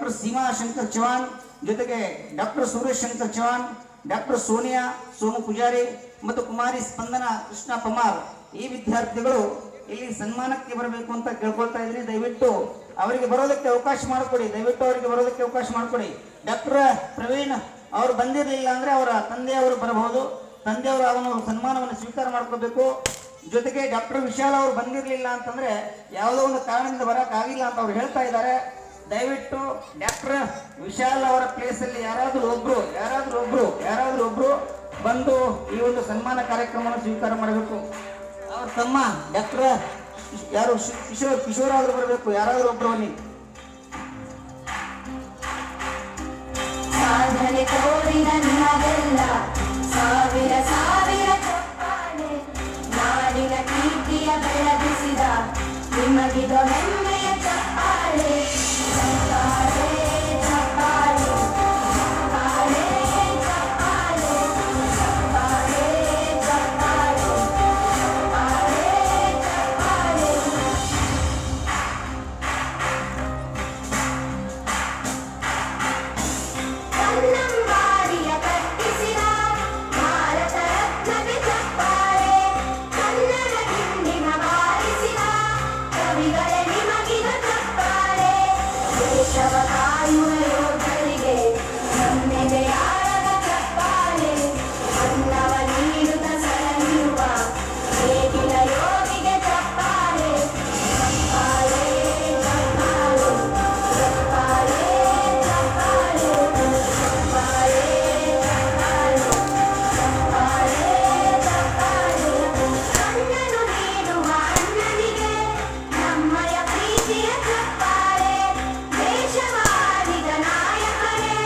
Doctor Seema Shankar Chauhan, ಜೊತೆಗೆ doctor Suresh Shankar Chauhan, doctor Sonia Somu Poojary ಮತ್ತು ಕುಮಾರಿ ಸ್ಪಂದನ ಕೃಷ್ಣ ಪಮಾರ್ ಈ ವಿದ್ಯಾರ್ಥಿಗಳು ಇಲ್ಲಿ ಸನ್ಮಾನಕ್ಕೆ ಬರಬೇಕು ಅಂತ ಕೇಳ್ಕೊಳ್ತಾ ಇದ್ದೀನಿ. ದಯವಿಟ್ಟು ಅವರಿಗೆ ಬರೋದಕ್ಕೆ ಅವಕಾಶ ಮಾಡಿಕೊಡಿ. ಡಾಕ್ಟರ್ ಪ್ರವೀಣ್ ಅವರು ಬಂದಿರಲಿಲ್ಲ ಅಂದ್ರೆ ಅವರ ತಂದೆಯವರು ಬರಬಹುದು. ತಂದೆಯವರು ಅವನು ಸನ್ಮಾನವನ್ನು ಸ್ವೀಕಾರ ಮಾಡ್ಕೋಬೇಕು. ಜೊತೆಗೆ ಡಾಕ್ಟರ್ ವಿಶಾಲ್ ಅವರು ಬಂದಿರಲಿಲ್ಲ ಅಂತಂದ್ರೆ ಯಾವುದೋ ಒಂದು ಕಾರಣದಿಂದ ಬರೋಕ್ಕಾಗಿಲ್ಲ ಅಂತ ಅವ್ರು ಹೇಳ್ತಾ ಇದ್ದಾರೆ. ದಯವಿಟ್ಟು ಡಾಕ್ಟರ್ ವಿಶಾಲ್ ಅವರ ಪ್ಲೇಸ್ ಅಲ್ಲಿ ಯಾರಾದ್ರೂ ಒಬ್ರು ಬಂದು ಈ ಒಂದು ಸನ್ಮಾನ ಕಾರ್ಯಕ್ರಮವನ್ನು ಸ್ವೀಕಾರ ಮಾಡಬೇಕು. ಅವ್ರ ತಮ್ಮ ಡಾಕ್ಟರ್ ಯಾರು ಕಿಶೋರ್ ಆದ್ರೂ ಬರಬೇಕು. ಯಾರಾದ್ರೂ ಒಬ್ರು ಬನ್ನಿ. ಸಾಧನೆ ತೋರಿದ ನಿಮಗೆಲ್ಲ ಸಾವಿರ ಸಾವಿರ ಚಪ್ಪಾಳೆ, ನಾಡಿನ ಕೀರ್ತಿಯ ಬೆಳಗಿಸಿದ ನಿಮಗಿದ ಹೆಮ್ಮೆಯ ಚಪ್ಪಾಳೆ. ಚಪ್ಪಾಳೆ ಚಪ್ಪಾಳೆ ಚಪ್ಪಾಳೆ ಚಪ್ಪಾಳೆ ಚಪ್ಪಾಳೆ ಚಪ್ಪಾಳೆ ಚಪ್ಪಾಳೆ ಕನ್ನಂಬಾಡಿಯ ಕಟ್ಟಿಸಿದ ಭಾರತ ರತ್ನಕ್ಕೆ ಚಪ್ಪಾಳೆ, ಕನ್ನಡ ಗಿಂಡಿನ ಬಾರಿಸಿದ ಕವಿಗಳೇ ನಿಮಗಿದ ಚಪ್ಪಾಳೆ. ದೇಶವ ಕಾಯುವ ಯೋಧರಿಗೆ ನಮ್ಮೆದೆಯಾಳದ ಚಪ್ಪಾಳೆ, ಅನ್ನವ ನೀಡುತ್ತ ಸಲಹಿರುವ ನೇಗಿಲ ಯೋಗಿಗೆ ಚಪ್ಪಾಳೆ. ಚಪ್ಪಾಳೆ ಚಪ್ಪಾಳೆ ಚಪ್ಪಾಳೆ ಚಪ್ಪಾಳೆ ಚಪ್ಪಾಳೆ ಚಪ್ಪಾಳೆ ಚಪ್ಪಾಳೆ. ಕಣ್ಣನು ನೀಡುವ ಅಣ್ಣನಿಗೆ ನಮ್ಮಯ ಪ್ರೀತಿಯ ಚಪ್ಪಾಳೆ, ದೇಶವಾಡಿದ ನಾಯಕರೇ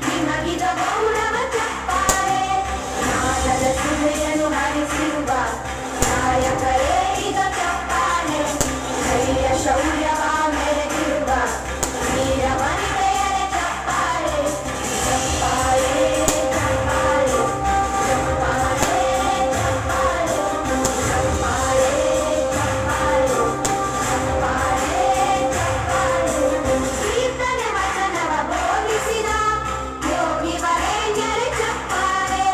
ನಿಮಗಿದ ಗೌರವ ಚಪ್ಪಾಳೆ. ನಾದದ ಸುಧೆಯನ್ನು ಹರಿಸಿರುವ ನಾಯಕರೇ ಇದ ಚಪ್ಪಾಳೆ, ಧೈರ್ಯ ಶೌರ್ಯವ ಮೆರೆದಿರುವ ವೀರ ವನಿತೆಯರೇ ಚಪ್ಪಾಳೆ. ಚಪ್ಪಾಳೆ ಚಪ್ಪಾಳೆ ಚಪ್ಪಾಳೆ ಚಪ್ಪಾಳೆ ಚಪ್ಪಾಳೆ ಚಪ್ಪಾಳೆ ಚಪ್ಪಾಳೆ ಚಪ್ಪಾಳೆ. ಕೀರ್ತನೆ ವಚನವ ಬೋಧಿಸಿದ ಯೋಗಿ ವರೇಣ್ಯರೇ ಚಪ್ಪಾಳೆ,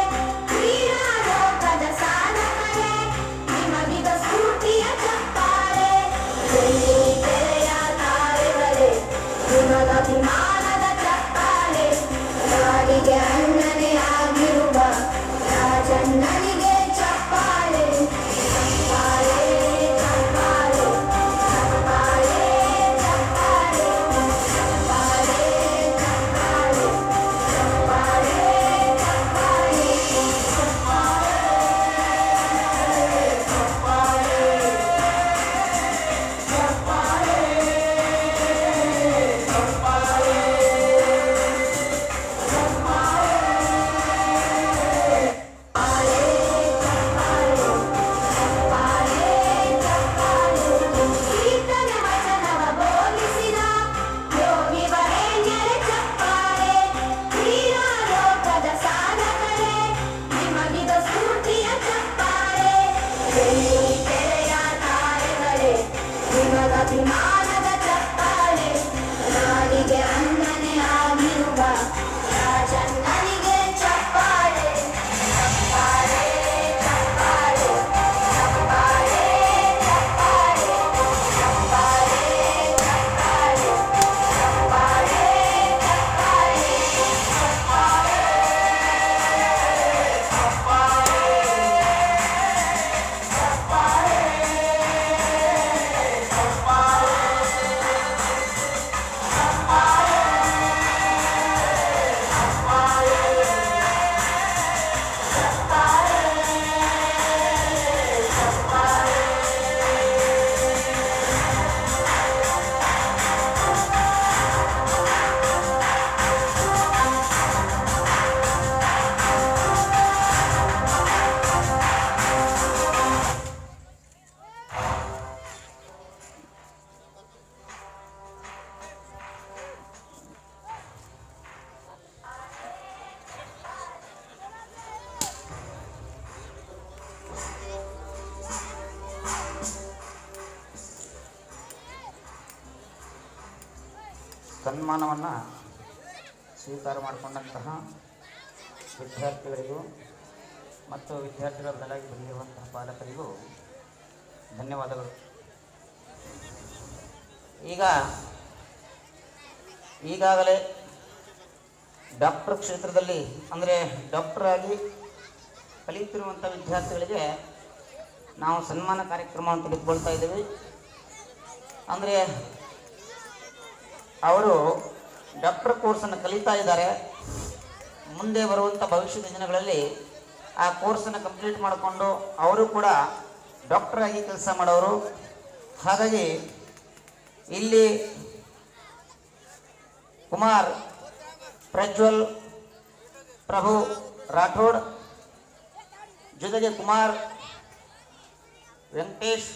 ಕ್ರೀಡಾ ಲೋಕದ ಸಾಧಕರೇ ನಿಮಗಿದ ಸ್ಫೂರ್ತಿಯ ಚಪ್ಪಾಳೆ. ಬೆಳ್ಳಿ ತೆರೆಯ ತಾರೆಗಳೇ ನಿಮಗ ಅಭಿಮಾನದ ಚಪ್ಪಾಳೆ, ನಾಡಿಗೆ ಅಣ್ಣನೇ ಆಗಿರುವ ರಾಜಣ್ಣನಿಗೆ ಚಪ್ಪಾಳೆ. ಚಪ್ಪಾಳೆ ಚಪ್ಪಾಳೆ ಚಪ್ಪಾಳೆ ಚಪ್ಪಾಳೆ ಚಪ್ಪಾಳೆ ಚಪ್ಪಾಳೆ ಚಪ್ಪಾಳೆ ಕೀರ್ತನೆ ವಚನವ ಬೋಧಿಸಿದ ಯೋಗಿ ವರೇಣ್ಯರೇ ಚಪ್ಪಾಳೆ, ಕ್ರೀಡಾ ಲೋಕದ ಸಾಧಕರೇ ನಿಮಗಿದ ಸ್ಫೂರ್ತಿಯ ಚಪ್ಪಾಳೆ. ಬೆಳ್ಳಿ ತೆರೆಯ ತಾರೆಗಳೇ ನಿಮಗ ಅಭಿಮಾನದ ಚಪ್ಪಾಳೆ, ನಾಡಿಗೆ ಸನ್ಮಾನವನ್ನು ಸ್ವೀಕಾರ ಮಾಡಿಕೊಂಡಂತಹ ವಿದ್ಯಾರ್ಥಿಗಳಿಗೂ ಮತ್ತು ವಿದ್ಯಾರ್ಥಿಗಳ ಬದಲಾಗಿ ಬಂದಿರುವಂತಹ ಪಾಲಕರಿಗೂ ಧನ್ಯವಾದಗಳು. ಈಗಾಗಲೇ ಡಾಕ್ಟರ್ ಕ್ಷೇತ್ರದಲ್ಲಿ ಅಂದರೆ ಡಾಕ್ಟರ್ ಆಗಿ ಕಲಿಯುತ್ತಿರುವಂಥ ವಿದ್ಯಾರ್ಥಿಗಳಿಗೆ ನಾವು ಸನ್ಮಾನ ಕಾರ್ಯಕ್ರಮವನ್ನು ತೆಗೆದುಕೊಳ್ತಾ ಇದ್ದೀವಿ. ಅಂದರೆ ಅವರು ಡಾಕ್ಟರ್ ಕೋರ್ಸನ್ನು ಕಲಿತಾ ಇದ್ದಾರೆ. ಮುಂದೆ ಬರುವಂಥ ಭವಿಷ್ಯದ ದಿನಗಳಲ್ಲಿ ಆ ಕೋರ್ಸನ್ನು ಕಂಪ್ಲೀಟ್ ಮಾಡಿಕೊಂಡು ಅವರು ಕೂಡ ಡಾಕ್ಟರ್ ಆಗಿ ಕೆಲಸ ಮಾಡೋರು. ಹಾಗಾಗಿ ಇಲ್ಲಿ ಕುಮಾರ್ ಪ್ರಜ್ವಲ್ ಪ್ರಭು ರಾಠೋಡ್ ಜೊತೆಗೆ ಕುಮಾರ್ ವೆಂಕಟೇಶ್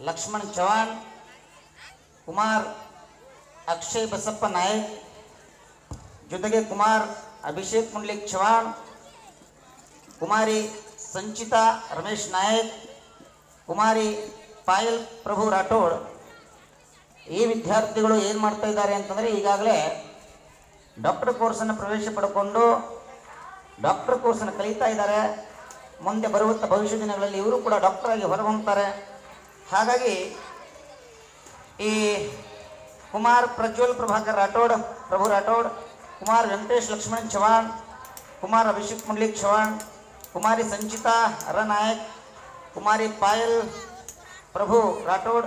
ಲಕ್ಷ್ಮಣ್ ಚವಾಣ್, ಕುಮಾರ್ ಅಕ್ಷಯ್ ಬಸಪ್ಪ ನಾಯಕ್, ಜೊತೆಗೆ ಕುಮಾರ್ ಅಭಿಷೇಕ್ ಮುಂಡ್ಲಿಕ್ ಚವಾಣ್, ಕುಮಾರಿ ಸಂಚಿತಾ ರಮೇಶ್ ನಾಯಕ್, ಕುಮಾರಿ ಪಾಯಲ್ ಪ್ರಭು ರಾಠೋಡ್. ಈ ವಿದ್ಯಾರ್ಥಿಗಳು ಏನು ಮಾಡ್ತಾ ಇದ್ದಾರೆ ಅಂತಂದರೆ ಈಗಾಗಲೇ ಡಾಕ್ಟರ್ ಕೋರ್ಸನ್ನು ಪ್ರವೇಶ ಪಡ್ಕೊಂಡು ಡಾಕ್ಟರ್ ಕೋರ್ಸನ್ನು ಕಲಿತಾ ಇದ್ದಾರೆ. ಮುಂದೆ ಬರುವಂಥ ಭವಿಷ್ಯ ದಿನಗಳಲ್ಲಿ ಇವರು ಕೂಡ ಡಾಕ್ಟರ್ ಆಗಿ ಹೊರಹೊಮ್ತಾರೆ. ಹಾಗಾಗಿ ಈ ಕುಮಾರ್ ಪ್ರಜ್ವಲ್ ಪ್ರಭಾಕರ್ ರಾಠೋಡ್ ಪ್ರಭು ರಾಠೋಡ್, ಕುಮಾರ್ ವೆಂಕಟೇಶ್ ಲಕ್ಷ್ಮಣ್ ಚವಾಣ್, ಕುಮಾರ್ ಅಭಿಷೇಕ್ ಮುಂಡ್ಲಿಕ್ ಚವಾಣ್, ಕುಮಾರಿ ಸಂಚಿತಾ ರ ನಾಯಕ್, ಕುಮಾರಿ ಪಾಯಲ್ ಪ್ರಭು ರಾಠೋಡ್,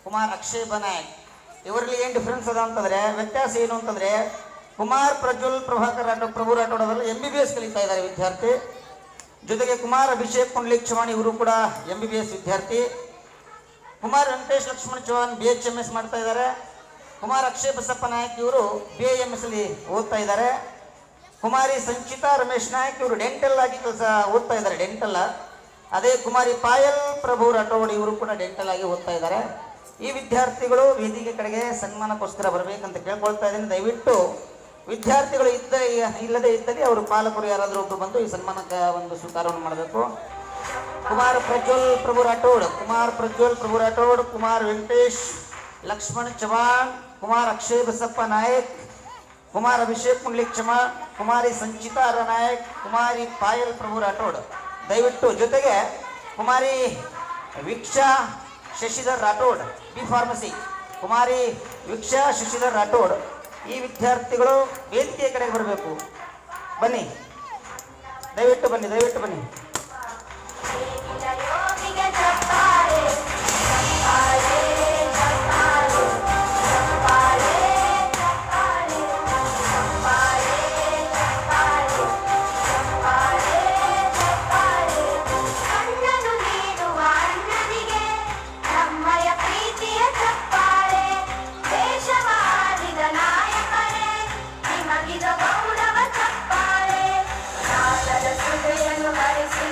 ಕುಮಾರ್ ಅಕ್ಷಯ್ ಬನಾಯಕ್. ಇವರಲ್ಲಿ ಏನು ಡಿಫ್ರೆನ್ಸ್ ಅದ ಅಂತಂದರೆ, ವ್ಯತ್ಯಾಸ ಏನು ಅಂತಂದರೆ, ಕುಮಾರ್ ಪ್ರಜ್ವಲ್ ಪ್ರಭಾಕರ್ ರಾಠೋಡ್ ಪ್ರಭು ರಾಠೋಡ್ ಅವರೆಲ್ಲ MBBS ಕಲಿತಾ ಇದ್ದಾರೆ ವಿದ್ಯಾರ್ಥಿ. ಜೊತೆಗೆ ಕುಮಾರ್ ಅಭಿಷೇಕ್ ಮುಂಡ್ಲಿಕ್ ಚವಾಣ್ ಇವರು ಕೂಡ MBBS ವಿದ್ಯಾರ್ಥಿ. ಕುಮಾರ್ ವೆಂಕಟೇಶ್ ಲಕ್ಷ್ಮಣ್ ಚವಾಣ್ BHMS ಮಾಡ್ತಾ ಇದ್ದಾರೆ. ಕುಮಾರ್ ಅಕ್ಷಯ್ ಬಸಪ್ಪ ನಾಯಕ್ ಇವರು BIMS ಅಲ್ಲಿ ಓದ್ತಾ ಇದ್ದಾರೆ. ಕುಮಾರಿ ಸಂಚಿತಾ ರಮೇಶ್ ನಾಯಕ್ ಇವರು ಡೆಂಟಲ್ ಆಗಿ ಓದ್ತಾ ಇದ್ದಾರೆ, ಡೆಂಟಲ್. ಅದೇ ಕುಮಾರಿ ಪಾಯಲ್ ಪ್ರಭು ರಾಠೋಡ್ ಇವರು ಕೂಡ ಡೆಂಟಲ್ ಆಗಿ ಓದ್ತಾ ಇದ್ದಾರೆ. ಈ ವಿದ್ಯಾರ್ಥಿಗಳು ವೇದಿಕೆ ಕಡೆಗೆ ಸನ್ಮಾನಕ್ಕೋಸ್ಕರ ಬರಬೇಕಂತ ಕೇಳ್ಕೊಳ್ತಾ ಇದ್ದೀನಿ. ದಯವಿಟ್ಟು ವಿದ್ಯಾರ್ಥಿಗಳು ಇಲ್ಲದೇ ಇದ್ದಲ್ಲಿ ಅವರು ಪಾಲಕರು ಯಾರಾದರೂ ಒಬ್ಬರು ಬಂದು ಈ ಸನ್ಮಾನಕ್ಕೆ ಒಂದು ಸ್ವೀಕಾರವನ್ನು ಮಾಡಬೇಕು. ಕುಮಾರ್ ಪ್ರಜ್ವಲ್ ಪ್ರಭು ರಾಠೋಡ್, ಕುಮಾರ್ ಪ್ರಜ್ವಲ್ ಪ್ರಭು ರಾಠೋಡ್, ಕುಮಾರ್ ವೆಂಕಟೇಶ್ ಲಕ್ಷ್ಮಣ್ ಚವಾಣ್, ಕುಮಾರ್ ಅಕ್ಷಯ್ ಬಸಪ್ಪ ನಾಯಕ್, ಕುಮಾರ್ ಅಭಿಷೇಕ್ ಮುಂಡ್ಲಿಕ್ ಚವಾಣ್, ಕುಮಾರಿ ಸಂಚಿತಾ ರ ನಾಯಕ್, ಕುಮಾರಿ ಪಾಯಲ್ ಪ್ರಭು ರಾಠೋಡ್. ದಯವಿಟ್ಟು ಜೊತೆಗೆ ಕುಮಾರಿ ವೀಕ್ಷಾ ಶಶಿಧರ್ ರಾಠೋಡ್ B ಫಾರ್ಮಸಿ, ಕುಮಾರಿ ವೀಕ್ಷಾ ಶಶಿಧರ್ ರಾಠೋಡ್. ಈ ವಿದ್ಯಾರ್ಥಿಗಳು ವೇದಿಕೆಯ ಕಡೆಗೆ ಬರಬೇಕು. ಬನ್ನಿ, ದಯವಿಟ್ಟು ಬನ್ನಿ, ದಯವಿಟ್ಟು ಬನ್ನಿ. ಗೌರವ ಚಪ್ಪಾಳೆ, ನಾದದ ಸುಧೆಯನ್ನು ಹರಿಸಿ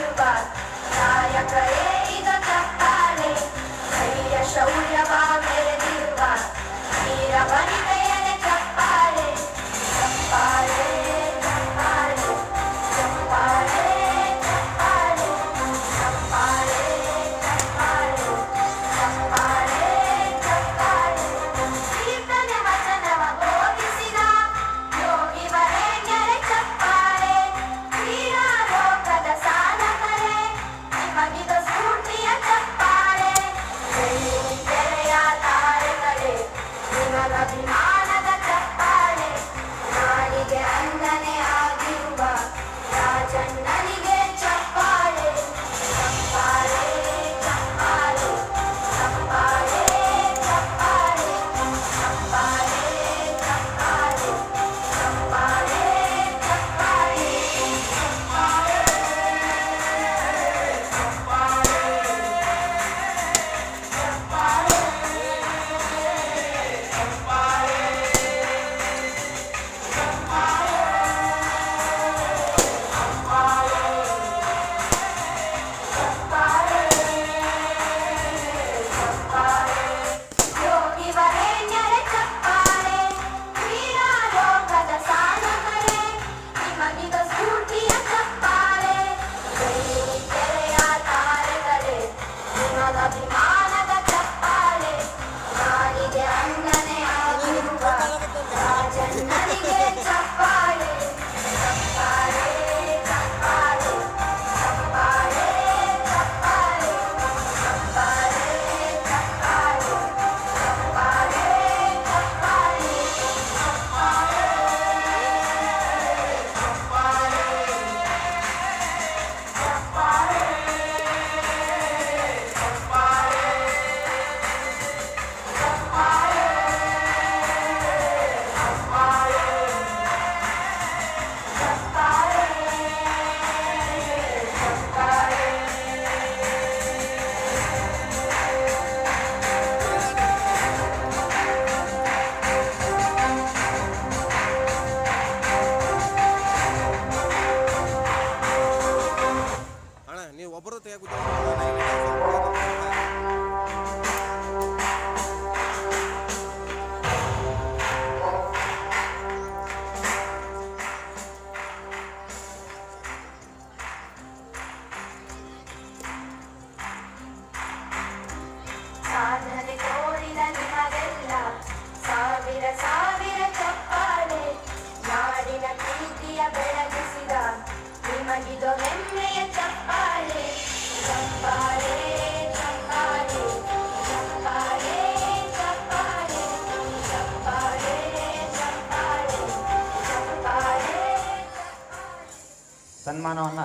ಸನ್ಮಾನವನ್ನು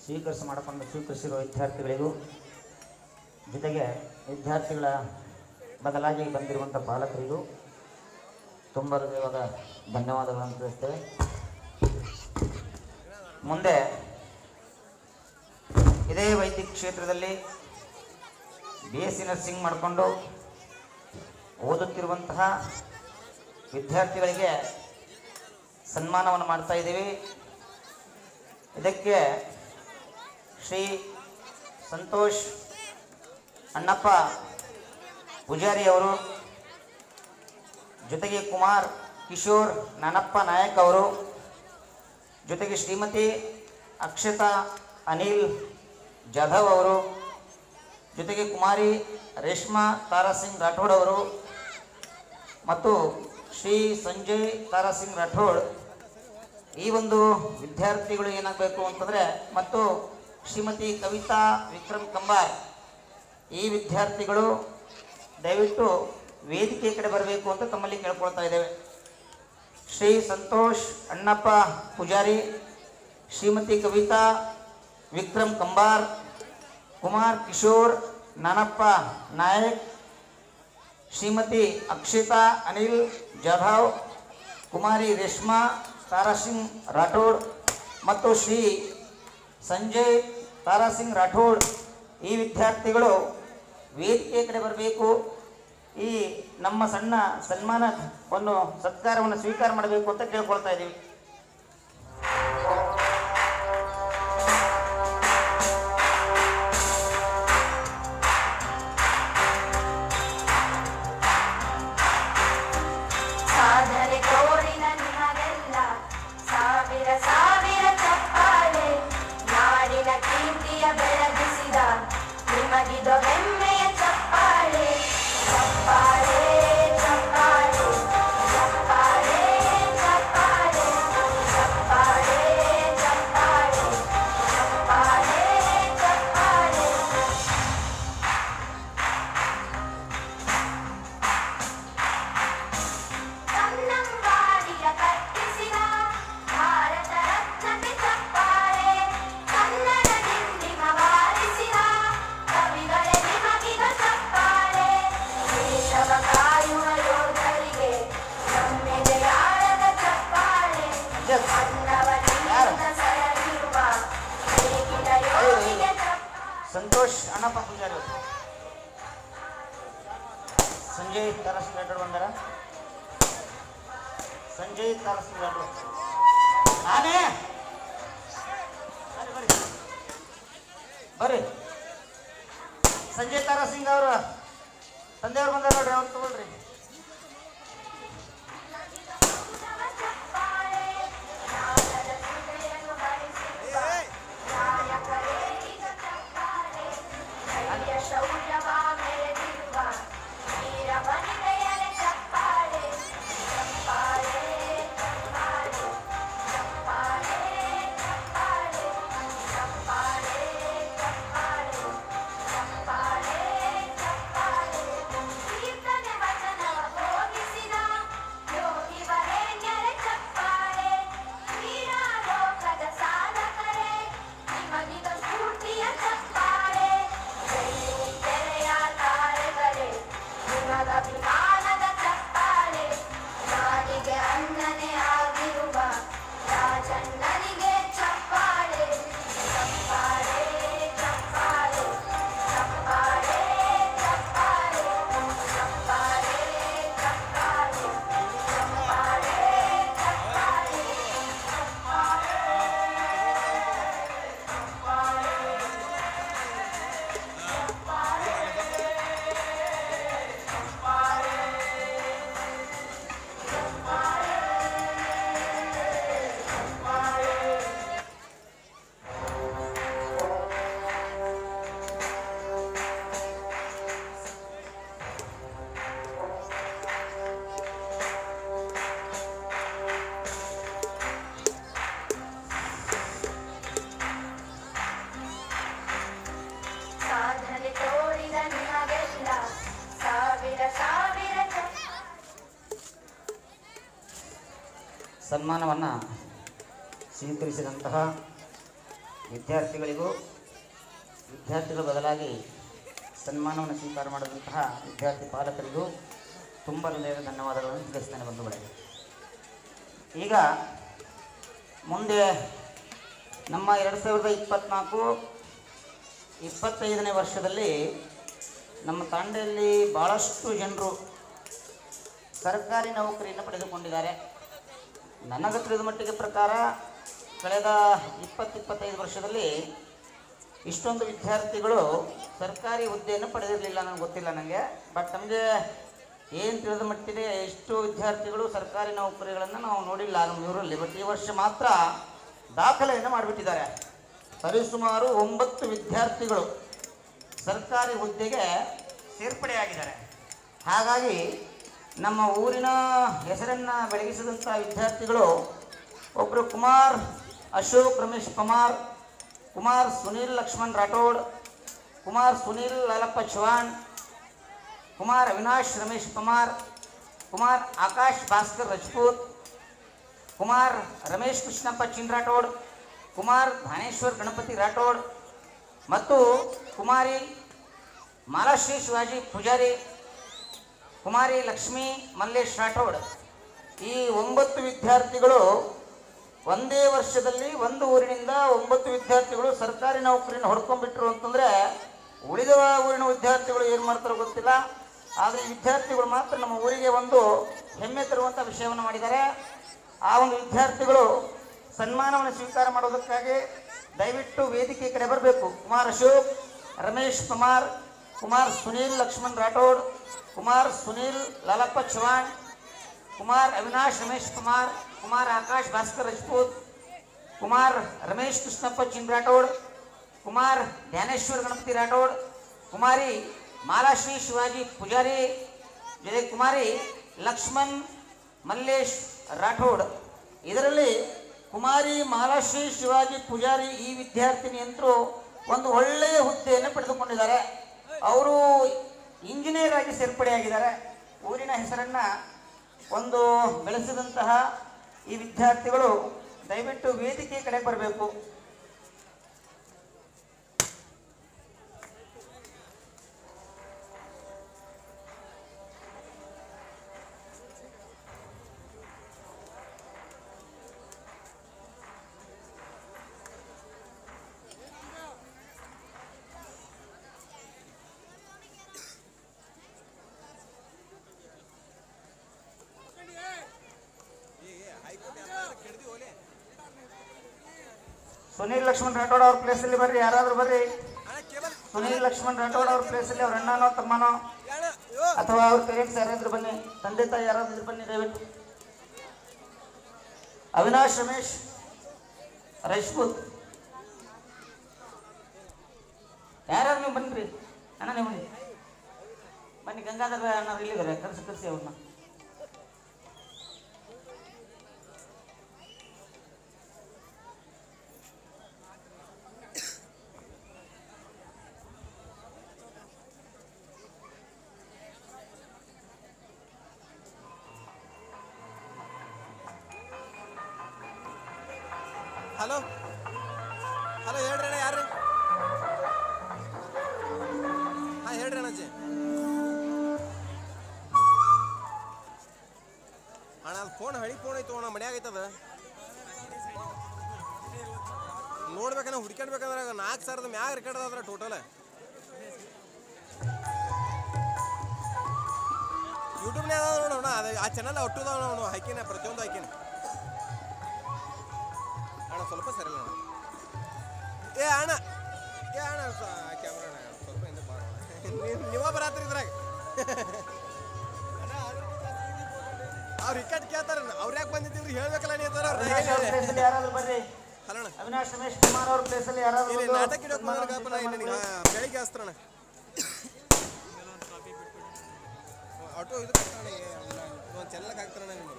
ಸ್ವೀಕರಿಸಿರುವ ವಿದ್ಯಾರ್ಥಿಗಳಿಗೂ ಜೊತೆಗೆ ವಿದ್ಯಾರ್ಥಿಗಳ ಬದಲಾಗಿ ಬಂದಿರುವಂಥ ಪಾಲಕರಿಗೂ ತುಂಬ ಹೃದಯವಾದ ಧನ್ಯವಾದಗಳನ್ನು ತಿಳಿಸ್ತೇವೆ. ಮುಂದೆ ಇದೇ ವೈದ್ಯಕೀಯ ಕ್ಷೇತ್ರದಲ್ಲಿ BSc ನರ್ಸಿಂಗ್ ಮಾಡಿಕೊಂಡು ಓದುತ್ತಿರುವಂತಹ ವಿದ್ಯಾರ್ಥಿಗಳಿಗೆ ಸನ್ಮಾನವನ್ನು ಮಾಡ್ತಾ ಇದ್ದೀವಿ. ಇದಕ್ಕೆ ಶ್ರೀ ಸಂತೋಷ್ ಅಣ್ಣಪ್ಪ ಪೂಜಾರಿ ಅವರು, ಜೊತೆಗೆ ಕುಮಾರ್ ಕಿಶೋರ್ ನಾನಪ್ಪ ನಾಯಕ್ ಅವರು, ಜೊತೆಗೆ ಶ್ರೀಮತಿ ಅಕ್ಷತಾ ಅನಿಲ್ ಜಾಧವ್ ಅವರು, ಜೊತೆಗೆ ಕುಮಾರಿ ರೇಷ್ಮಾ ತಾರಾಸಿಂಗ್ ರಾಠೋಡ್ ಅವರು ಮತ್ತು ಶ್ರೀ ಸಂಜಯ್ ತಾರಾಸಿಂಗ್ ರಾಠೋಡ್. ಈ ಒಂದು ವಿದ್ಯಾರ್ಥಿಗಳು ಏನಾಗಬೇಕು ಅಂತಂದರೆ, ಮತ್ತು ಶ್ರೀಮತಿ ಕವಿತಾ ವಿಕ್ರಮ್ ಕಂಬಾರ್, ಈ ವಿದ್ಯಾರ್ಥಿಗಳು ದಯವಿಟ್ಟು ವೇದಿಕೆ ಕಡೆ ಬರಬೇಕು ಅಂತ ತಮ್ಮಲ್ಲಿ ಕೇಳ್ಕೊಳ್ತಾ ಇದ್ದೇವೆ. ಶ್ರೀ ಸಂತೋಷ್ ಅಣ್ಣಪ್ಪ ಪೂಜಾರಿ, ಶ್ರೀಮತಿ ಕವಿತಾ ವಿಕ್ರಮ್ ಕಂಬಾರ್, ಕುಮಾರ್ ಕಿಶೋರ್ ನಾನಪ್ಪ ನಾಯಕ್, ಶ್ರೀಮತಿ ಅಕ್ಷತಾ ಅನಿಲ್ ಜಾಧವ್, ಕುಮಾರಿ ರೇಷ್ಮಾ ತಾರಾಸಿಂಗ್ ರಾಠೋಡ್ ಮತ್ತು ಶ್ರೀ ಸಂಜಯ್ ತಾರಾಸಿಂಗ್ ರಾಠೋಡ್, ಈ ವಿದ್ಯಾರ್ಥಿಗಳು ವೇದಿಕೆ ಕಡೆ ಬರಬೇಕು. ಈ ನಮ್ಮ ಸಣ್ಣ ಸನ್ಮಾನವನ್ನು ಸತ್ಕಾರವನ್ನು ಸ್ವೀಕಾರ ಮಾಡಬೇಕು ಅಂತ ಕೇಳ್ಕೊಳ್ತಾ ಇದ್ದೀವಿ. ಸಾಧನೆ ತೋರಿದ ನಿಮಗೆಲ್ಲ ಸಾವಿರ ಸಾವಿರ ಚಪ್ಪಾಳೆ, ನಾಡಿನ ಕೀರ್ತಿಯ ಬೆಳಗಿಸಿದ ನಿಮಗಿದು ಹೆಮ್ಮೆಯ ಚಪ್ಪಾಳೆ. ಚಪ್ಪಾಳೆ ಚಪ್ಪಾಳೆ ಚಪ್ಪಾಳೆ ಚಪ್ಪಾಳೆ ಚಪ್ಪಾಳೆ ಚಪ್ಪಾಳೆ ಚಪ್ಪಾಳೆ ಚಪ್ಪಾಳೆ. ಕನ್ನಂಬಾಡಿಯ ಕಟ್ಟಿಸಿದ ಭಾರತ ರತ್ನಕ್ಕೆ ಚಪ್ಪಾಳೆ, ಕನ್ನಡ ಡಿಂಡಿಮ ಬಾರಿಸಿದ ಕವಿಗಳೇ ನಿಮಗಿದ ಚಪ್ಪಾಳೆ. ದೇಶವ ಕಾಯುವ ಯೋಧರಿಗೆ ನಮ್ಮೆದೆಯಾಳದ ಚಪ್ಪಾಳೆ, ಅನ್ನವನಿಂದ ಸರಗಿರುವ ಬೇಗಿನ ಯೋಗಿಗೆ ಚಪ್ಪಾಳೆ. ಸಂತೋಷ್ ಅಣ್ಣಪ್ಪ ಪೂಜಾರಿ ಅವರು, ಸಂಜಯ್ ತಾರಾಸಿಂಗ್ ರಾಠೋಡ್ ಬಂದಾರ. ಸಂಜಯ್ ತಾರಾಸಿಂಗ್ ರಾಠೋಡ್ ನಾನೇ ಬರ್ರಿ. ಸಂಜಯ್ ತಾರಾಸಿಂಗ್ ಅವರ ತಂದೆಯವ್ರು ಬಂದಾರ ನೋಡ್ರಿ, ಅವ್ರು ತಗೊಳ್ರಿ. ಚಪ್ಪಾಳೆ ನಾಡದ ಸುದೆಯನ್ನು ಹರಿಸಿರುವ ನಾಯಕರೇರಿದ ಚಪ್ಪಾಳೆ, ಧೈರ್ಯ ಶೌರ್ಯವ ಮೆರೆದಿರುವ ವೀರ ವನಿತೆಯರ ಚಪ್ಪಾಳೆ. ಚಪ್ಪಾಳೆ ಚಪ್ಪಾಳೆ ಚಪ್ಪಾಳೆ ಚಪ್ಪಾಳೆ ಚಪ್ಪಾಳೆ ಚಪ್ಪಾಳೆ ಚಪ್ಪಾಳೆ ಚಪ್ಪಾಳೆ. ಕೀರ್ತನೆ ವಚನವ ಭೋಗಿಸಿದ ಯೋಗಿ ವರೇಣ್ಯರ ಚಪ್ಪಾಳೆ, ಕ್ರೀಡಾ ಲೋಕದ ಸಾಧಕರೇ ನಿಮಗಿದು ಸ್ಫೂರ್ತಿಯ ಚಪ್ಪಾಳೆ. ಬೆಳ್ಳಿ ತೆರೆಯ ತಾರೆಗಳೇ ನಿಮಗಭಿಮಾನದ ಚಪ್ಪಾಳೆ, ನಾಡಿಗೆ ಅನ್ನನೇ ಆಗಿರುವ ರಾಜಣ್ಣನಿಗೆ ಚಪ್ಪಾಳೆ. ಚಪ್ಪಾಳೆ ಚಪ್ಪಾಳೆ ಚಪ್ಪಾಳೆ ಚಪ್ಪಾಳೆ ಚಪ್ಪಾಳೆ ಚಪ್ಪಾಳೆ ಚಪ್ಪಾಳೆ ಚಪ್ಪಾಳೆ. ಸಾಧನೆ ತೋರಿದ ನಿಮಗೆಲ್ಲ ಸಾವಿರ ಸಾವಿರ ಸನ್ಮಾನವನ್ನು ಸ್ವೀಕರಿಸಿದಂತಹ ವಿದ್ಯಾರ್ಥಿಗಳಿಗೂ, ವಿದ್ಯಾರ್ಥಿಗಳ ಬದಲಾಗಿ ಸನ್ಮಾನವನ್ನು ಸ್ವೀಕಾರ ಮಾಡಿದಂತಹ ವಿದ್ಯಾರ್ಥಿ ಪಾಲಕರಿಗೂ ತುಂಬ ಹೃದಯದ ಧನ್ಯವಾದಗಳನ್ನು ತಿಳಿಸ್ತೇನೆ ಬಂಧುಗಳೇ. ಈಗ ಮುಂದೆ ನಮ್ಮ 2024-25ನೇ ವರ್ಷದಲ್ಲಿ ನಮ್ಮ ತಾಂಡೆಯಲ್ಲಿ ಭಾಳಷ್ಟು ಜನರು ಸರ್ಕಾರಿ ನೌಕರಿಯನ್ನು ಪಡೆದುಕೊಂಡಿದ್ದಾರೆ. ನನಗೆ ತಿಳಿದ ಮಟ್ಟಿಗೆ ಪ್ರಕಾರ ಕಳೆದ 20-25 ವರ್ಷದಲ್ಲಿ ಇಷ್ಟೊಂದು ವಿದ್ಯಾರ್ಥಿಗಳು ಸರ್ಕಾರಿ ಹುದ್ದೆಯನ್ನು ಪಡೆದಿರಲಿಲ್ಲ. ನನಗೆ ಗೊತ್ತಿಲ್ಲ ನನಗೆ. ಬಟ್ ನಮಗೆ ಏನು ತಿಳಿದ ಮಟ್ಟಿಗೆ ಎಷ್ಟು ವಿದ್ಯಾರ್ಥಿಗಳು ಸರ್ಕಾರಿ ನೌಕರಿಗಳನ್ನು ನಾವು ನೋಡಿಲ್ಲ ನಮ್ಮ ಊರಲ್ಲಿ. ಬಟ್ ಈ ವರ್ಷ ಮಾತ್ರ ದಾಖಲೆಯನ್ನು ಮಾಡಿಬಿಟ್ಟಿದ್ದಾರೆ. ಸರಿಸುಮಾರು 9 ವಿದ್ಯಾರ್ಥಿಗಳು ಸರ್ಕಾರಿ ಹುದ್ದೆಗೆ ಸೇರ್ಪಡೆಯಾಗಿದ್ದಾರೆ. ಹಾಗಾಗಿ ನಮ್ಮ ಊರಿನ ಹೆಸರನ್ನು ಬೆಳಗಿಸಿದಂಥ ವಿದ್ಯಾರ್ಥಿಗಳು ಒಬ್ಬರು ಕುಮಾರ್ ಅಶೋಕ್ ರಮೇಶ್ ಪಮಾರ್, ಕುಮಾರ್ ಸುನೀಲ್ ಲಕ್ಷ್ಮಣ್ ರಾಠೋಡ್, ಕುಮಾರ್ ಸುನೀಲ್ ಲಾಲಪ್ಪ ಚವಾಣ್, ಕುಮಾರ್ ಅವಿನಾಶ್ ರಮೇಶ್ ಪಮಾರ್, ಕುಮಾರ್ ಆಕಾಶ್ ಭಾಸ್ಕರ್ ರಜಪೂತ್, ಕುಮಾರ್ ರಮೇಶ್ ಕೃಷ್ಣಪ್ಪ ಚಿನ್ ರಾಠೋಡ್, ಕುಮಾರ್ ಧಾನೇಶ್ವರ್ ಗಣಪತಿ ರಾಠೋಡ್ ಮತ್ತು ಕುಮಾರಿ ಮಾಲಾಶ್ರೀ ಶಿವಾಜಿ ಪೂಜಾರಿ, ಕುಮಾರಿ ಲಕ್ಷ್ಮೀ ಮಲ್ಲೇಶ್ ರಾಠೋಡ್. ಈ 9 ವಿದ್ಯಾರ್ಥಿಗಳು ಒಂದೇ ವರ್ಷದಲ್ಲಿ ಒಂದು ಊರಿನಿಂದ 9 ವಿದ್ಯಾರ್ಥಿಗಳು ಸರ್ಕಾರಿ ನೌಕರಿಯನ್ನು ಹೊಡ್ಕೊಂಡ್ಬಿಟ್ರು ಅಂತಂದರೆ ಉಳಿದ ಊರಿನ ವಿದ್ಯಾರ್ಥಿಗಳು ಏನು ಮಾಡ್ತಾರೋ ಗೊತ್ತಿಲ್ಲ. ಆದರೆ ಈ ವಿದ್ಯಾರ್ಥಿಗಳು ಮಾತ್ರ ನಮ್ಮ ಊರಿಗೆ ಒಂದು ಹೆಮ್ಮೆ ತರುವಂಥ ವಿಷಯವನ್ನು ಮಾಡಿದ್ದಾರೆ. ಆ ಒಂದು ವಿದ್ಯಾರ್ಥಿಗಳು ಸನ್ಮಾನವನ್ನು ಸ್ವೀಕಾರ ಮಾಡೋದಕ್ಕಾಗಿ ದಯವಿಟ್ಟು ವೇದಿಕೆ ಕಡೆ ಬರಬೇಕು. ಕುಮಾರ್ ಅಶೋಕ್ ರಮೇಶ್ ಪಮಾರ್, ಕುಮಾರ್ ಸುನೀಲ್ ಲಕ್ಷ್ಮಣ್ ರಾಠೋಡ್, ಕುಮಾರ್ ಸುನೀಲ್ ಲಾಲಪ್ಪ ಚವಾಣ್, ಕುಮಾರ್ ಅವಿನಾಶ್ ರಮೇಶ್ ಪಮಾರ್, ಕುಮಾರ್ ಆಕಾಶ್ ಭಾಸ್ಕರ್ ರಜಪೂತ್, ಕುಮಾರ್ ರಮೇಶ್ ಕೃಷ್ಣಪ್ಪ ಚಿನ್ ರಾಠೋಡ್, ಕುಮಾರ್ ಧ್ಯಾನೇಶ್ವರ್ ಗಣಪತಿ ರಾಠೋಡ್, ಕುಮಾರಿ ಮಾಲಾಶ್ರೀ ಶಿವಾಜಿ ಪೂಜಾರಿ, ಜೊತೆಗೆ ಕುಮಾರಿ ಲಕ್ಷ್ಮಣ್ ಮಲ್ಲೇಶ್ ರಾಠೋಡ್. ಇದರಲ್ಲಿ ಕುಮಾರಿ ಮಾಲಾಶ್ರೀ ಶಿವಾಜಿ ಪೂಜಾರಿ ಈ ವಿದ್ಯಾರ್ಥಿನಿಯಂತರೂ ಒಂದು ಒಳ್ಳೆಯ ಹುದ್ದೆಯನ್ನು ಪಡೆದುಕೊಂಡಿದ್ದಾರೆ. ಅವರು ಇಂಜಿನಿಯರ್ ಆಗಿ ಸೇರ್ಪಡೆಯಾಗಿದ್ದಾರೆ. ಊರಿನ ಹೆಸರನ್ನು ಒಂದು ಬೆಳೆಸಿದಂತಹ ಈ ವಿದ್ಯಾರ್ಥಿಗಳು ದಯವಿಟ್ಟು ವೇದಿಕೆ ಕಡೆ ಬರಬೇಕು. ಸುನೀಲ್ ಲಕ್ಷ್ಮಣ್ ರಾಠೋಡ್ ಅವ್ರ ಪ್ಲೇಸಲ್ಲಿ ಬರ್ರಿ, ಯಾರಾದ್ರೂ ಬರ್ರಿ. ಸುನೀಲ್ ಲಕ್ಷ್ಮಣ್ ರಾಠೋಡ್ ಅವ್ರ ಪ್ಲೇಸಲ್ಲಿ ಅವ್ರ ಅಣ್ಣನೋ ತಮ್ಮನೋ ಅಥವಾ ಅವ್ರ ಪೇರೆಂಟ್ಸ್ ಯಾರಾದ್ರೂ ಬನ್ನಿ, ತಂದೆ ತಾಯಿ ಯಾರಾದ್ರೂ ಬನ್ನಿ ದಯವಿಟ್ಟು. ಅವಿನಾಶ್ ರಮೇಶ್ ರಜಪೂತ್ ಯಾರಾದ್ರು ನೀವು ಬನ್ನಿರಿ. ಅಣ್ಣ ನೀವು ಬನ್ನಿ, ಬನ್ನಿ. ಗಂಗಾಧರ ಅಣ್ಣವ್ರು ಇಲ್ಲಿದ್ದಾರೆ, ಕರೆಸಿ ಅವ್ರನ್ನ. ಹಲೋ ಹಲೋ, ಹೇಳ್ರಿ ಅಣ್ಣ, ಯಾರು? ಹಾಂ ಹೇಳ್ರಿ ಅಣ್ಣಜ್ಜಿ. ಅಣ್ಣ ಅದು ಫೋನ್ ಹಳಿ ಫೋನ್ ಐತು ಅಣ್ಣ, ಮನ್ಯಾಗ ಐತದ. ನೋಡ್ಬೇಕಣ್ಣ, ಹುಡ್ಕೊಂಡ್ಬೇಕಂದ್ರೆ 4,000 ಮ್ಯಾಗ ರೆಕಾರ್ಡ್ ಅದ್ರ ಟೋಟಲ್. ಯೂಟ್ಯೂಬ್ನಾಗ ಅದ ನೋಡೋಣ, ಅದು ಆ ಚಾನಲ್ ಒಟ್ಟುದಾವ ನಾವು ಹಾಕಿನ, ಪ್ರತಿಯೊಂದು ಹಾಕಿನ. ಅಣ್ಣ ಸ್ವಲ್ಪ ಸರಿ ಅಣ್ಣ. ಏ ಅಣ್ಣ ಕ್ಯಾಮ್ರಾ ಅಣ್ಣ ಸ್ವಲ್ಪ ಹಿಂದೆ ಬಾರ. ನೀವ ಬರತ್ರಿ ಇದ್ರಾಗ. ಅವ್ರು ರಿಕಾರ್ಡ್ ಕೇಳ್ತಾರ, ಅವ್ರು ಯಾಕೆ ಬಂದಿದ್ದೀವಿ ಹೇಳ್ಬೇಕಲ್ಲ ನೀ ಅಂತಾರ. ಅವಿನಾಶ್ ರಮೇಶ್ ಕುಮಾರ್ ಅವ್ರ ಪ್ಲೇಸಲ್ಲಿ ಯಾರಾದ್ರೂ ಇಲ್ಲಿ ನಾಟಕ ಇಡೋಕೆ ಬಂದ್ರಪ್ಪ, ಬೆಳಿಗ್ಗೆ ಹಸ್ತಾರಣ ಆಟೋ ಇದು ಒಂದು ಚೆಲ್ಲಕ್ಕೆ ಹಾಕ್ತಾರಣ್ಣ. ನಿಮಗೆ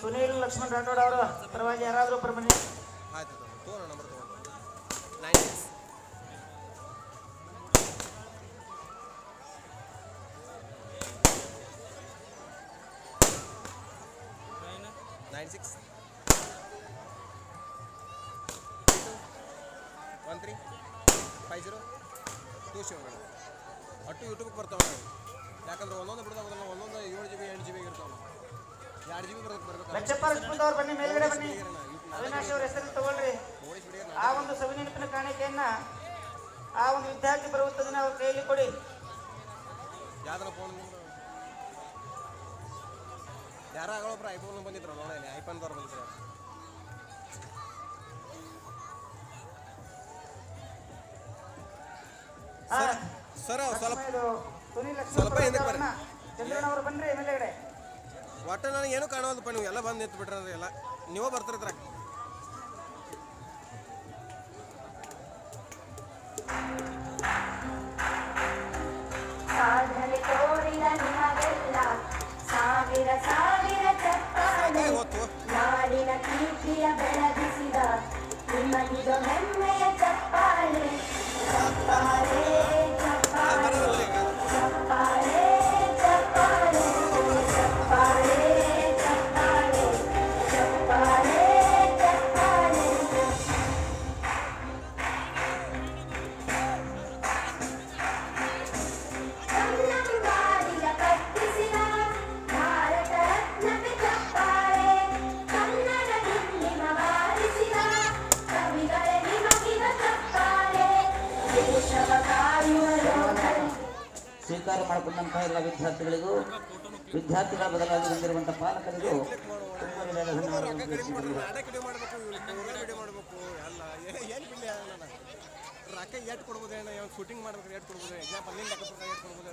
ಸುನೀಲ್ ಲಕ್ಷ್ಮಣ್ ರಾಠೋಡ್ ಅವರ ಪರವಾಗಿ ಯಾರಾದರೂ ಒಬ್ಬರು ಬನ್ನಿ. ಆಯ್ತು ತೋರೋಣ, ನಂಬರ್ ತಗೊಂಡು 96 96 1350 ಒಟ್ಟು ಯೂಟ್ಯೂಬ್ಗೆ ಬರ್ತಾವೆ ಯಾಕಂದ್ರೆ ಒಂದೊಂದು ಬಿಡ್ತಾವ ಒಂದೊಂದು 7 GB 8 GB ಇರ್ತಾವೆ 2 GB ಬರ್ಬೇಕು ಲಕ್ಷಪ್ಪ ರಜಪೂತ್ ಅವ್ರು ಬನ್ನಿ ಮೇಲ್ಗಡೆ ಬನ್ನಿ ಅವಿನಾಶ್ ಅವ್ರ ಹೆಸರು ತಗೊಳ್ರಿ ಆ ಒಂದು ಸವಿ ನೆನಪಿನ ಕಾಣಿಕೆಯನ್ನ ಆ ಒಂದು ವಿದ್ಯಾರ್ಥಿ ಬರುವುದನ್ನ ಅವ್ರ ಕೈಯಲ್ಲಿ ಕೊಡಿ ಯಾವ್ದಾರ ಫೋನ್ ಯಾರ ಆಗಳೊಬ್ರು ಐಫೋನ್ ಬಂದಿದ್ರು ನೋಡಿ ಐಫೋನ್ದವ್ರು ಬಂದಿದ್ರು ಸರ್ ಸ್ವಲ್ಪ ಹಿಂದಕ್ಕೆ ಬರ್ರಿ ಚಂದ್ರಣ್ಣ ಅವರು ಬನ್ರಿ ಮೇಲ್ಗಡೆ ಒಟ್ಟು ನನಗೆ ಏನೂ ಕಾಣೋದಪ್ಪ ನೀವು ಎಲ್ಲ ಬಂದು ನಿಂತು ಬಿಟ್ರೆ ಎಲ್ಲ ನೀವೇ ಬರ್ತಿರ್ತಾರ ಸಾಧನೆ ತೋರಿದ ನಿಮಗೆಲ್ಲ ಸಾವಿರ ಸಾವಿರ ಚಪ್ಪಾಳೆ ನಾಡಿನ ಕೀರ್ತಿಯ ಬೆಳಗಿಸಿದ ನಿಮಗಿದು ಹೆಮ್ಮೆಯ ಚಪ್ಪಾಳೆ ಚಪ್ಪಾಳೆ ಚಪ್ಪಾಳೆ ಚಪ್ಪಾಳೆ ಚಪ್ಪಾಳೆ ಚಪ್ಪಾಳೆ ಚಪ್ಪಾಳೆ ಚಪ್ಪಾಳೆ ಚಪ್ಪಾಳೆ ಕನ್ನಂಬಾಡಿಯ ಕಟ್ಟಿಸಿದ ಭಾರತ ರತ್ನಕ್ಕೆ ಚಪ್ಪಾಳೆ ಕನ್ನಡ ಹಿನ್ನಿಮ ಬಾರಿಸಿದ ಕವಿಗಳೇ ನಿಮಗಿದ ಚಪ್ಪಾಳೆ ದೇಶವ ಕಾಯುವ ಯೋಧರು ಸ್ವೀಕಾರ ಮಾಡಿಕೊಂಡಂತಹ ಎಲ್ಲ ವಿದ್ಯಾರ್ಥಿಗಳಿಗೂ ವಿದ್ಯಾರ್ಥಿಗಳ ಬದಲಾಗಿ ಬಂದಿರುವಂತಹ ಪಾಲಕರಿಗೂ ತುಂಬ ವಿಧವಾದ ಧನ್ಯವಾದಗಳನ್ನು ತಿಳಿಸಿಕೊಳ್ಳುತ್ತೇನೆ. ಮಾಡಬೇಕು ಎಲ್ಲ ಏನು ಬಿಡ್ಲಿ ನಾನು ರೊಕ್ಕ ಎಷ್ಟು ಕೊಡ್ಬೋದು ಹೇಳಿ ಶೂಟಿಂಗ್ ಮಾಡ್ಬೇಕು ಎಷ್ಟು ಕೊಡ್ಬೋದು ಎಕ್ಸಾಂಪಲ್ ನಿನ್ನ ಲೆಕ್ಕ ಪ್ರಕಾರ ಎಷ್ಟು ಕೊಡ್ಬೋದು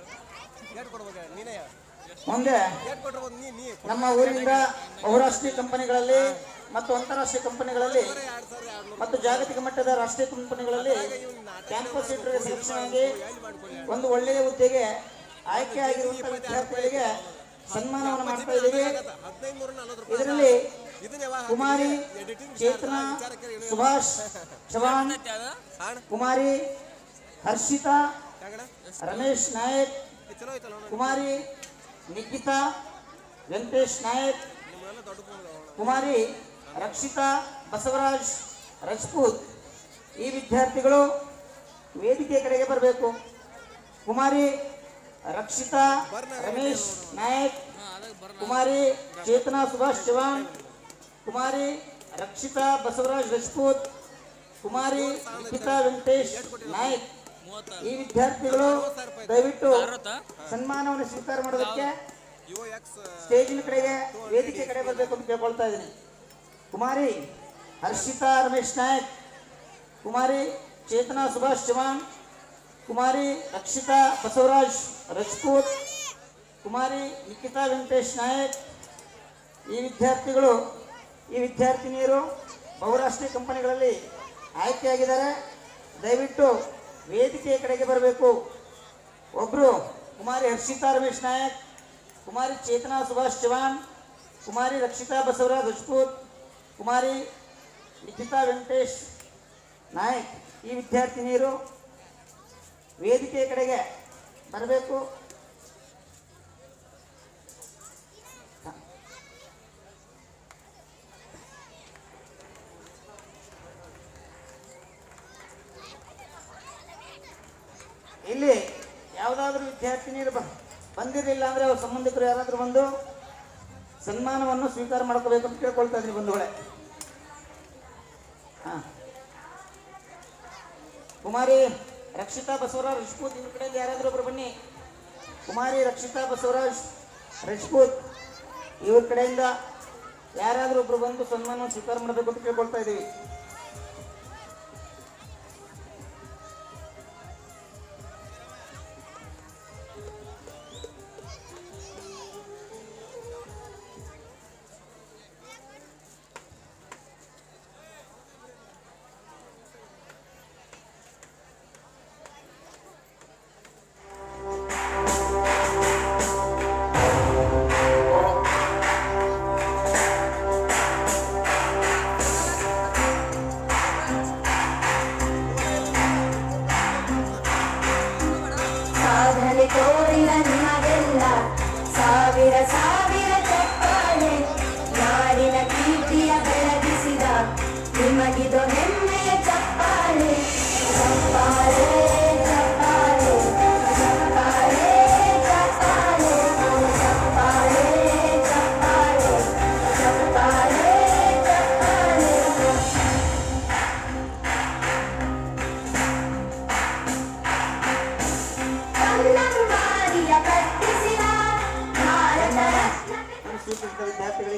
ಎಷ್ಟು ಕೊಡ್ಬೋದು ನೀನೇ ಮುಂದೆ ಎಷ್ಟು ಕೊಟ್ಟಿರ್ಬೋದು ನೀ ನಮ್ಮ ಊರಿನಿಂದ ಬಹುರಾಷ್ಟ್ರೀಯ ಕಂಪನಿಗಳಲ್ಲಿ ಮತ್ತು ಅಂತಾರಾಷ್ಟ್ರೀಯ ಕಂಪನಿಗಳಲ್ಲಿ ಮತ್ತು ಜಾಗತಿಕ ಮಟ್ಟದ ರಾಷ್ಟ್ರೀಯ ಕಂಪನಿಗಳಲ್ಲಿ ಕ್ಯಾಂಪಸ್ ಇಂಟರ್ವ್ಯೂ ಸೆಲೆಕ್ಷನ್ ಆಗಿ ಒಂದು ಒಳ್ಳೆಯ ಹುದ್ದೆಗೆ ಆಯ್ಕೆ ಆಗಿರುವಂತಹ ವಿದ್ಯಾರ್ಥಿಗಳಿಗೆ ಸನ್ಮಾನವನ್ನು ಮಾಡ್ತಾ ಇದ್ದೀವಿ. ಇದರಲ್ಲಿ ಕುಮಾರಿ ಚೇತನಾ ಸುಭಾಷ್ ಚವಾಣ್, ಕುಮಾರಿ ಹರ್ಷಿತಾ ರಮೇಶ್ ನಾಯಕ್, ಕುಮಾರಿ ನಿಖಿತಾ ವೆಂಕಟೇಶ್ ನಾಯಕ್, ಕುಮಾರಿ ರಕ್ಷಿತಾ ಬಸವರಾಜ್ ರಜಪೂತ್ ಈ ವಿದ್ಯಾರ್ಥಿಗಳು ವೇದಿಕೆ ಕಡೆಗೆ ಬರಬೇಕು. ಕುಮಾರಿ ರಕ್ಷಿತಾ ರಮೇಶ್ ನಾಯಕ್, ಕುಮಾರಿ ಚೇತನಾ ಸುಭಾಷ್ ಚವಾಣ್, ಕುಮಾರಿ ರಕ್ಷಿತಾ ಬಸವರಾಜ್ ರಜಪೂತ್, ಕುಮಾರಿ ನಿಖಿತಾ ವೆಂಕಟೇಶ್ ನಾಯಕ್ ಈ ವಿದ್ಯಾರ್ಥಿಗಳು ದಯವಿಟ್ಟು ಸನ್ಮಾನವನ್ನು ಸ್ವೀಕಾರ ಮಾಡೋದಕ್ಕೆ ಸ್ಟೇಜಿನ ಕಡೆಗೆ ವೇದಿಕೆ ಕಡೆ ಬರಬೇಕು ಅಂತ ಕೇಳ್ಕೊಳ್ತಾ ಇದ್ದೀನಿ. ಕುಮಾರಿ ಹರ್ಷಿತಾ ರಮೇಶ್ ನಾಯಕ್, ಕುಮಾರಿ ಚೇತನಾ ಸುಭಾಷ್ ಚವಾಣ್, ಕುಮಾರಿ ರಕ್ಷಿತಾ ಬಸವರಾಜ್ ರಜಪೂತ್, ಕುಮಾರಿ ನಿಖಿತಾ ವೆಂಕಟೇಶ್ ನಾಯಕ್ ಈ ವಿದ್ಯಾರ್ಥಿಗಳು ಈ ವಿದ್ಯಾರ್ಥಿನಿಯರು ಬಹುರಾಷ್ಟ್ರೀಯ ಕಂಪನಿಗಳಲ್ಲಿ ಆಯ್ಕೆಯಾಗಿದ್ದಾರೆ. ದಯವಿಟ್ಟು ವೇದಿಕೆಯ ಕಡೆಗೆ ಬರಬೇಕು. ಒಬ್ಬರು ಕುಮಾರಿ ಹರ್ಷಿತಾ ರಮೇಶ್ ನಾಯಕ್, ಕುಮಾರಿ ಚೇತನಾ ಸುಭಾಷ್ ಚವಾಣ್, ಕುಮಾರಿ ರಕ್ಷಿತಾ ಬಸವರಾಜ್ ರಜಪೂತ್, ಕುಮಾರಿ ನಿಖಿತಾ ವೆಂಕಟೇಶ್ ನಾಯಕ್ ಈ ವಿದ್ಯಾರ್ಥಿನಿಯರು ವೇದಿಕೆಯ ಕಡೆಗೆ ಬರಬೇಕು. ಇಲ್ಲಿ ಯಾವುದಾದ್ರೂ ವಿದ್ಯಾರ್ಥಿನಿಯರು ಬಂದಿರಲಿಲ್ಲ ಅಂದರೆ ಅವ್ರ ಸಂಬಂಧಿಕರು ಯಾರಾದರೂ ಬಂದು ಸನ್ಮಾನವನ್ನು ಸ್ವೀಕಾರ ಮಾಡ್ಕೋಬೇಕು ಅಂತ ಕೇಳ್ಕೊಳ್ತಾ ಇದ್ರಿ ಬಂಧುಗಳೇ. ಹಾಂ, ಕುಮಾರಿ ರಕ್ಷಿತಾ ಬಸವರಾಜ್ ರಜಪೂತ್ ಇವ್ರ ಕಡೆಯಿಂದ ಯಾರಾದರೂ ಒಬ್ರು ಬನ್ನಿ. ಕುಮಾರಿ ರಕ್ಷಿತಾ ಬಸವರಾಜ್ ರಜಪೂತ್ ಇವ್ರ ಕಡೆಯಿಂದ ಯಾರಾದರೂ ಒಬ್ರು ಬಂದು ಸನ್ಮಾನವನ್ನು ಸ್ವೀಕಾರ ಮಾಡಬೇಕು ಅಂತ ಕೇಳ್ಕೊಳ್ತಾ ಇದ್ದೀವಿ.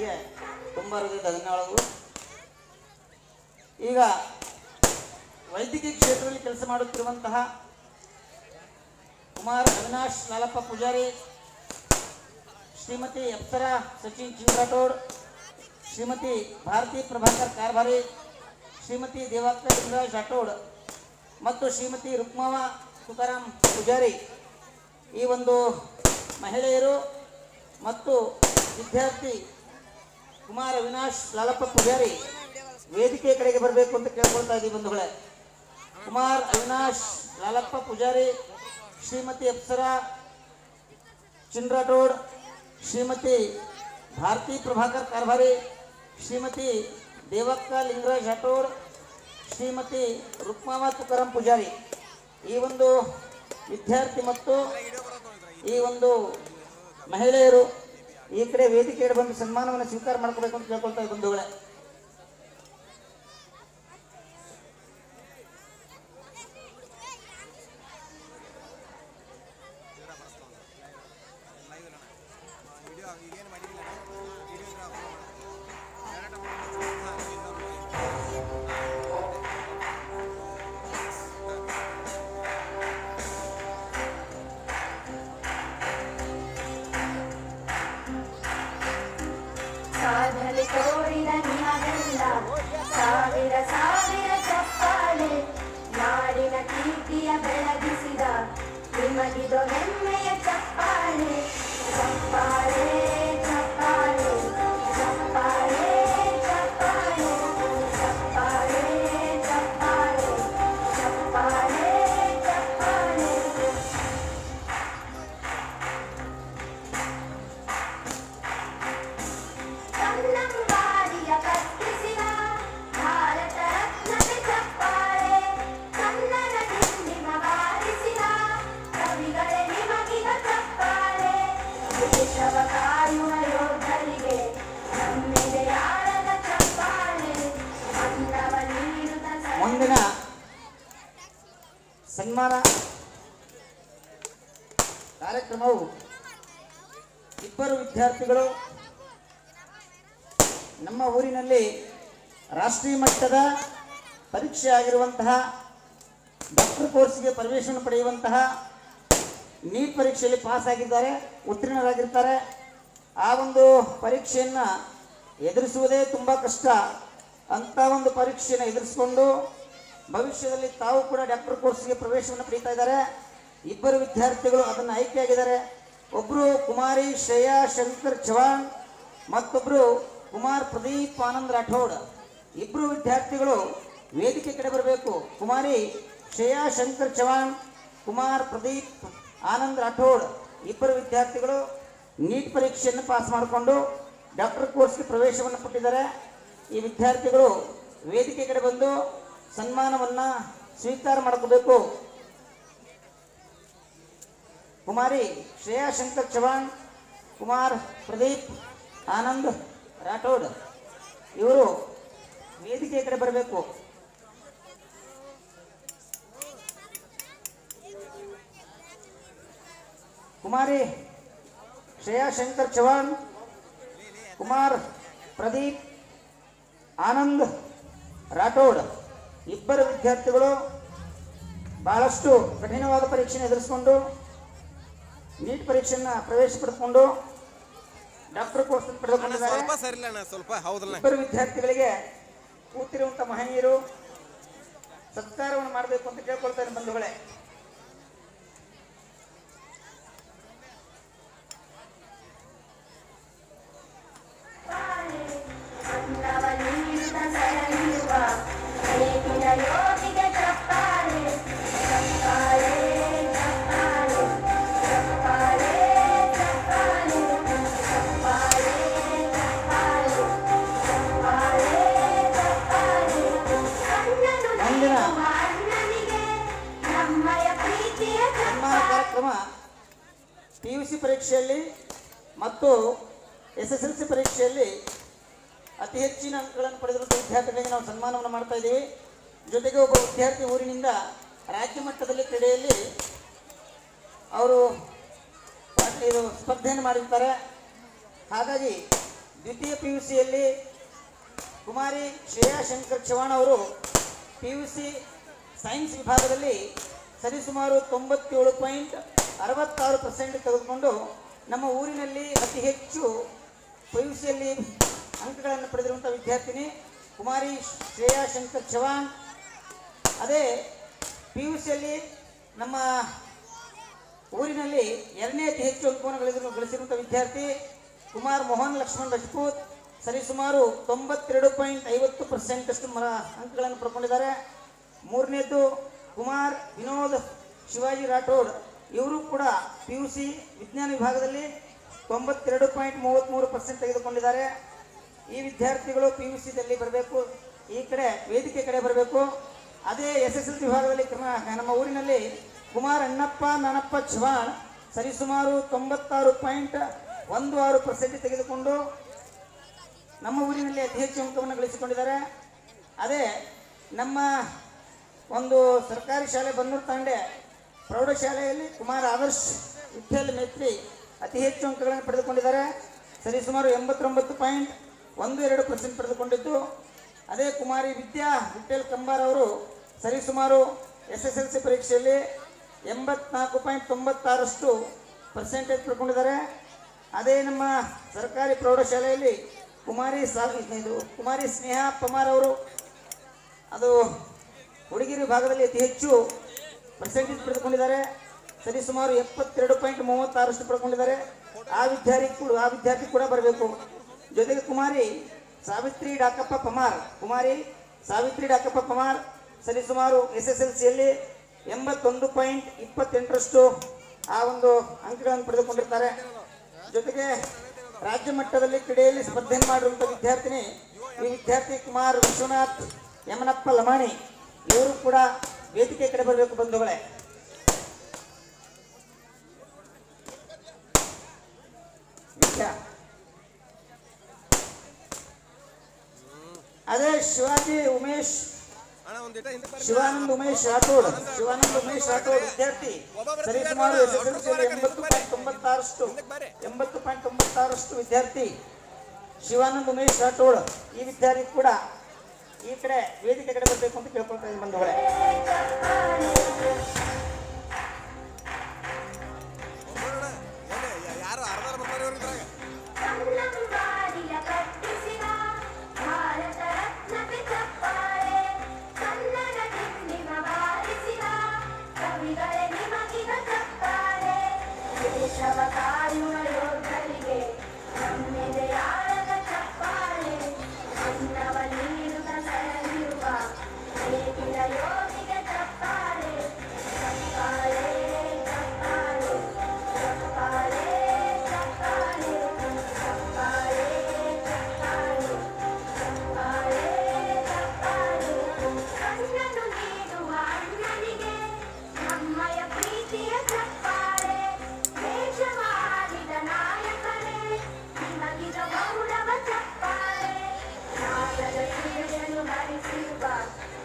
ವಿದ್ಯಾರ್ಥಿಗಳಿಗೆ ತುಂಬ ಹೃದಯದ ಧನ್ಯವಾದಗಳು. ಈಗ ವೈದ್ಯಕೀಯ ಕ್ಷೇತ್ರದಲ್ಲಿ ಕೆಲಸ ಮಾಡುತ್ತಿರುವಂತಹ ಕುಮಾರ್ ಅವಿನಾಶ್ ಲಾಲಪ್ಪ ಪೂಜಾರಿ, ಶ್ರೀಮತಿ ಅಪ್ಸರಾ ಸಚಿನ್ ಚಿಂಗ್ರಾಟೋಡ್, ಶ್ರೀಮತಿ ಭಾರತಿ ಪ್ರಭಾಕರ್ ಕಾರ್ಭಾರಿ, ಶ್ರೀಮತಿ ದೇವಾಕ್ತ ಲಿಂಗರಾಜ್ ರಾಠೋಡ್ ಮತ್ತು ಶ್ರೀಮತಿ ರುಕ್ಮಾವ ತುಕಾರಾಮ್ ಪೂಜಾರಿ, ಈ ಒಂದು ಮಹಿಳೆಯರು ಮತ್ತು ವಿದ್ಯಾರ್ಥಿ ಕುಮಾರ್ ಅವಿನಾಶ್ ಲಾಲಪ್ಪ ಪೂಜಾರಿ ವೇದಿಕೆ ಕಡೆಗೆ ಬರಬೇಕು ಅಂತ ಕೇಳ್ಕೊಳ್ತಾ ಇದ್ದೀವಿ ಬಂಧುಗಳೇ. ಕುಮಾರ್ ಅವಿನಾಶ್ ಲಾಲಪ್ಪ ಪೂಜಾರಿ, ಶ್ರೀಮತಿ ಅಪ್ಸರಾ ಚಿಂಡ್ರಾಟೋಡ್, ಶ್ರೀಮತಿ ಭಾರತಿ ಪ್ರಭಾಕರ್ ಕಾರ್ಭಾರಿ, ಶ್ರೀಮತಿ ದೇವಕ್ಕ ಲಿಂಗರಾಜ್ ರಾಠೋಡ್, ಶ್ರೀಮತಿ ರುಕ್ಮಾವ ತುಕಾರಾಮ್ ಪೂಜಾರಿ, ಈ ಒಂದು ವಿದ್ಯಾರ್ಥಿ ಮತ್ತು ಈ ಒಂದು ಮಹಿಳೆಯರು ಈ ಕಡೆ ವೇದಿಕೆಗೆ ಬಂದು ಸನ್ಮಾನವನ್ನು ಸ್ವೀಕಾರ ಮಾಡ್ಕೋಬೇಕು ಅಂತ ಕೇಳ್ಕೊಳ್ತಾ ಇದ್ದ ಬಂಧುಗಳೇ. ಸಾಧನೆ ತೋರಿದ ನಿಮಗೆಲ್ಲ ಸಾವಿರ ಸಾವಿರ ಚಪ್ಪಾಳೆ, ನಾಡಿನ ಕೀರ್ತಿಯ ಬೆಳಗಿಸಿದ ನಿಮಗಿದು ಹೆಮ್ಮೆಯ ಚಪ್ಪಾಳೆ. ಚಪ್ಪಾಳೆ ಚಪ್ಪಾಳೆ ಚಪ್ಪಾಳೆ ಚಪ್ಪಾಳೆ ಚಪ್ಪಾಳೆ ಚಪ್ಪಾಳೆ ಚಪ್ಪಾಳೆ ಚಪ್ಪಾಳೆ. ಕನ್ನಂಬಾಡಿಯ ಕಟ್ಟಿಸಿದ ಭಾರತ ರತ್ನಕ್ಕೆ ಚಪ್ಪಾಳೆ, ಕನ್ನಡ ಹಿಂದಿನ ಬಾರಿಸಿದ ಕವಿಗಳೇ ನಿಮಗಿದ ಚಪ್ಪಾಳೆ. ದೇಶವ ಕಾಯುವ ಯೋಧರಿಗೆ ನಮ್ಮೆದೆಯಾಳದ ಚಪ್ಪಾಳೆ, ಅನ್ನವ ನೀಡುತ್ತ ಮುಂದಿನ ಸನ್ಮಾನ ಕಾರ್ಯಕ್ರಮವು ಇಬ್ಬರು ವಿದ್ಯಾರ್ಥಿಗಳು ನಮ್ಮ ಊರಿನಲ್ಲಿ ರಾಷ್ಟ್ರೀಯ ಮಟ್ಟದ ಪರೀಕ್ಷೆ ಆಗಿರುವಂತಹ ಡಾಕ್ಟರ್ ಕೋರ್ಸ್ಗೆ ಪ್ರವೇಶವನ್ನು ಪಡೆಯುವಂತಹ ನೀಟ್ ಪರೀಕ್ಷೆಯಲ್ಲಿ ಪಾಸ್ ಆಗಿದ್ದಾರೆ, ಉತ್ತೀರ್ಣರಾಗಿರ್ತಾರೆ. ಆ ಒಂದು ಪರೀಕ್ಷೆಯನ್ನು ಎದುರಿಸುವುದೇ ತುಂಬ ಕಷ್ಟ. ಅಂಥ ಒಂದು ಪರೀಕ್ಷೆಯನ್ನು ಎದುರಿಸಿಕೊಂಡು ಭವಿಷ್ಯದಲ್ಲಿ ತಾವು ಕೂಡ ಡಾಕ್ಟರ್ ಕೋರ್ಸ್ಗೆ ಪ್ರವೇಶವನ್ನು ಪಡೀತಾ ಇದ್ದಾರೆ. ಇಬ್ಬರು ವಿದ್ಯಾರ್ಥಿಗಳು ಅದನ್ನು ಆಯ್ಕೆಯಾಗಿದ್ದಾರೆ. ಒಬ್ಬರು ಕುಮಾರಿ ಶ್ರೇಯಾ ಶಂಕರ್ ಚವಾಣ್, ಮತ್ತೊಬ್ಬರು ಕುಮಾರ್ ಪ್ರದೀಪ್ ಆನಂದ್ ರಾಠೋಡ್. ಇಬ್ಬರು ವಿದ್ಯಾರ್ಥಿಗಳು ವೇದಿಕೆ ಕಡೆ ಬರಬೇಕು. ಕುಮಾರಿ ಶ್ರೇಯಾ ಶಂಕರ್ ಚವಾಣ್, ಕುಮಾರ್ ಪ್ರದೀಪ್ ಆನಂದ್ ರಾಠೋಡ್ ಇಬ್ಬರು ವಿದ್ಯಾರ್ಥಿಗಳು ನೀಟ್ ಪರೀಕ್ಷೆಯನ್ನು ಪಾಸ್ ಮಾಡಿಕೊಂಡು ಡಾಕ್ಟರ್ ಕೋರ್ಸ್ಗೆ ಪ್ರವೇಶವನ್ನು ಪಟ್ಟಿದ್ದಾರೆ. ಈ ವಿದ್ಯಾರ್ಥಿಗಳು ವೇದಿಕೆ ಕಡೆ ಬಂದು ಸನ್ಮಾನವನ್ನು ಸ್ವೀಕಾರ ಮಾಡ್ಕೋಬೇಕು. ಕುಮಾರಿ ಶ್ರೇಯಾ ಶಂಕರ್ ಚವಾಣ್, ಕುಮಾರ್ ಪ್ರದೀಪ್ ಆನಂದ್ ರಾಠೋಡ್ ಇವರು ವೇದಿಕೆ ಕಡೆ ಬರಬೇಕು. ಕುಮಾರಿ ಶ್ರೇಯಾ ಶಂಕರ್ ಚವಾಣ್, ಕುಮಾರ್ ಪ್ರದೀಪ್ ಆನಂದ್ ರಾಠೋಡ್ ಇಬ್ಬರು ವಿದ್ಯಾರ್ಥಿಗಳು ಬಹಳಷ್ಟು ಕಠಿಣವಾದ ಪರೀಕ್ಷೆಯನ್ನು ಎದುರಿಸಿಕೊಂಡು ನೀಟ್ ಪರೀಕ್ಷೆಯನ್ನು ಪ್ರವೇಶ ಪಡೆದುಕೊಂಡು ಡಾಕ್ಟರ್ ಕೋರ್ಸ್ ಪಡೆದುಕೊಂಡಿದ್ದಾರೆ. ಇಬ್ಬರು ವಿದ್ಯಾರ್ಥಿಗಳಿಗೆ ಕೂತಿರುವಂಥ ಮಹನೀಯರು ಸತ್ಕಾರವನ್ನು ಮಾಡಬೇಕು ಅಂತ ಕೇಳ್ಕೊಳ್ತಾರೆ ಬಂಧುಗಳೇ. PUC ಪರೀಕ್ಷೆಯಲ್ಲಿ ಮತ್ತು SSLC ಪರೀಕ್ಷೆಯಲ್ಲಿ ಅತಿ ಹೆಚ್ಚಿನ ಅಂಕಗಳನ್ನು ಪಡೆದಿರುವ ವಿದ್ಯಾರ್ಥಿಗಳಿಗೆ ನಾವು ಸನ್ಮಾನವನ್ನು ಮಾಡ್ತಾ ಇದ್ದೀವಿ. ಜೊತೆಗೆ ಒಬ್ಬ ವಿದ್ಯಾರ್ಥಿ ಊರಿನಿಂದ ರಾಜ್ಯ ಮಟ್ಟದಲ್ಲಿ ಕ್ರೀಡೆಯಲ್ಲಿ ಅವರು ಸ್ಪರ್ಧೆಯನ್ನು ಮಾಡಿರ್ತಾರೆ. ಹಾಗಾಗಿ ದ್ವಿತೀಯ PUCಯಲ್ಲಿ ಕುಮಾರಿ ಶ್ರೇಯಾ ಶಂಕರ್ ಚವಾಣ್ ಅವರು PUC ಸೈನ್ಸ್ ವಿಭಾಗದಲ್ಲಿ ಸರಿಸುಮಾರು 97.66% ತೆಗೆದುಕೊಂಡು ನಮ್ಮ ಊರಿನಲ್ಲಿ ಅತಿ ಹೆಚ್ಚು PUCಯಲ್ಲಿ ಅಂಕಗಳನ್ನು ಪಡೆದಿರುವಂಥ ವಿದ್ಯಾರ್ಥಿನಿ ಕುಮಾರಿ ಶ್ರೇಯಾ ಶಂಕರ್ ಚವಾಣ್. ಅದೇ PUCಯಲ್ಲಿ ನಮ್ಮ ಊರಿನಲ್ಲಿ ಎರಡನೇ ಅತಿ ಹೆಚ್ಚು ಅಂಕವನ್ನು ಗಳಿಸಿರುವಂಥ ವಿದ್ಯಾರ್ಥಿ ಕುಮಾರ್ ಮೋಹನ್ ಲಕ್ಷ್ಮಣ್ ರಜಪೂತ್ ಸರಿಸುಮಾರು 92.50% ಅಂಕಗಳನ್ನು ಪಡ್ಕೊಂಡಿದ್ದಾರೆ. ಮೂರನೇದು ಕುಮಾರ್ ವಿನೋದ್ ಶಿವಾಜಿ ರಾಠೋಡ್, ಇವರು ಕೂಡ PUC ವಿಜ್ಞಾನ ವಿಭಾಗದಲ್ಲಿ 92.33% ತೆಗೆದುಕೊಂಡಿದ್ದಾರೆ. ಈ ವಿದ್ಯಾರ್ಥಿಗಳು PUCದಲ್ಲಿ ಬರಬೇಕು, ಈ ಕಡೆ ವೇದಿಕೆ ಕಡೆ ಬರಬೇಕು. ಅದೇ SSLC ವಿಭಾಗದಲ್ಲಿ ನಮ್ಮ ಊರಿನಲ್ಲಿ ಕುಮಾರ್ ಅಣ್ಣಪ್ಪ ನಾನಪ್ಪ ಚವಾಣ್ ಸರಿಸುಮಾರು 96.16% ತೆಗೆದುಕೊಂಡು ನಮ್ಮ ಊರಿನಲ್ಲಿ ಅತಿ ಹೆಚ್ಚು ಅಂಕವನ್ನು ಗಳಿಸಿಕೊಂಡಿದ್ದಾರೆ. ಅದೇ ನಮ್ಮ ಒಂದು ಸರ್ಕಾರಿ ಶಾಲೆ ಬನ್ನೂರು ತಾಂಡೆ ಪ್ರೌಢಶಾಲೆಯಲ್ಲಿ ಕುಮಾರ್ ಆದರ್ಶ್ ವಿಠಲ್ ಮೇತ್ರಿ ಅತಿ ಹೆಚ್ಚು ಅಂಕಗಳನ್ನು ಪಡೆದುಕೊಂಡಿದ್ದಾರೆ. ಸರಿಸುಮಾರು 89.12% ಪಡೆದುಕೊಂಡಿದ್ದು. ಅದೇ ಕುಮಾರಿ ವಿದ್ಯಾ ವಿಠಲ್ ಕಂಬಾರ್ ಅವರು ಸರಿಸುಮಾರು SSLC ಪರೀಕ್ಷೆಯಲ್ಲಿ 84.96% ಪಡ್ಕೊಂಡಿದ್ದಾರೆ. ಅದೇ ನಮ್ಮ ಸರ್ಕಾರಿ ಪ್ರೌಢಶಾಲೆಯಲ್ಲಿ ಕುಮಾರಿ ಸ್ನೇಹಾ ಪಮಾರ್ ಅವರು ಅದು ಹುಡುಗಿರ ವಿಭಾಗದಲ್ಲಿ ಅತಿ ಹೆಚ್ಚು ಪರ್ಸೆಂಟೇಜ್ ಪಡೆದುಕೊಂಡಿದ್ದಾರೆ. ಸರಿಸುಮಾರು 72.36% ಪಡ್ಕೊಂಡಿದ್ದಾರೆ. ಆ ವಿದ್ಯಾರ್ಥಿ ಕೂಡ ಬರಬೇಕು. ಜೊತೆಗೆ ಕುಮಾರಿ ಸಾವಿತ್ರಿ ಡಾಕಪ್ಪ ಪಮಾರ್ ಸರಿಸುಮಾರು SSLCಯಲ್ಲಿ 81.28% ಆ ಒಂದು ಅಂಕಗಳನ್ನು ಪಡೆದುಕೊಂಡಿರ್ತಾರೆ. ಜೊತೆಗೆ ರಾಜ್ಯ ಮಟ್ಟದಲ್ಲಿ ಕ್ರೀಡೆಯಲ್ಲಿ ಸ್ಪರ್ಧೆ ಮಾಡಿರುವಂಥ ವಿದ್ಯಾರ್ಥಿನಿ ಈ ವಿದ್ಯಾರ್ಥಿ ಕುಮಾರ್ ವಿಶ್ವನಾಥ್ ಯಮನಪ್ಪ ಲಮಾಣಿ, ಇವರು ಕೂಡ ವೇದಿಕೆ ಕಡೆ ಬರಬೇಕು ಬಂಧುಗಳೇ. ಅದೇ ಶಿವಾನಂದ್ ಉಮೇಶ್ ರಾಠೋಡ್ ವಿದ್ಯಾರ್ಥಿ ಸರಿಸುಮಾರು SSLCಯಲ್ಲಿ 80.96% ವಿದ್ಯಾರ್ಥಿ ಶಿವಾನಂದ್ ಉಮೇಶ್ ರಾಠೋಡ್, ಈ ವಿದ್ಯಾರ್ಥಿ ಕೂಡ ಈ ಕಡೆ ವೇದಿಕೆ ಕಡೆ ಬರಬೇಕು ಅಂತ ಕೇಳ್ಕೊಳ್ತಾ ಇದ್ದೀನಿ ಬಂಧುಗಳೇ.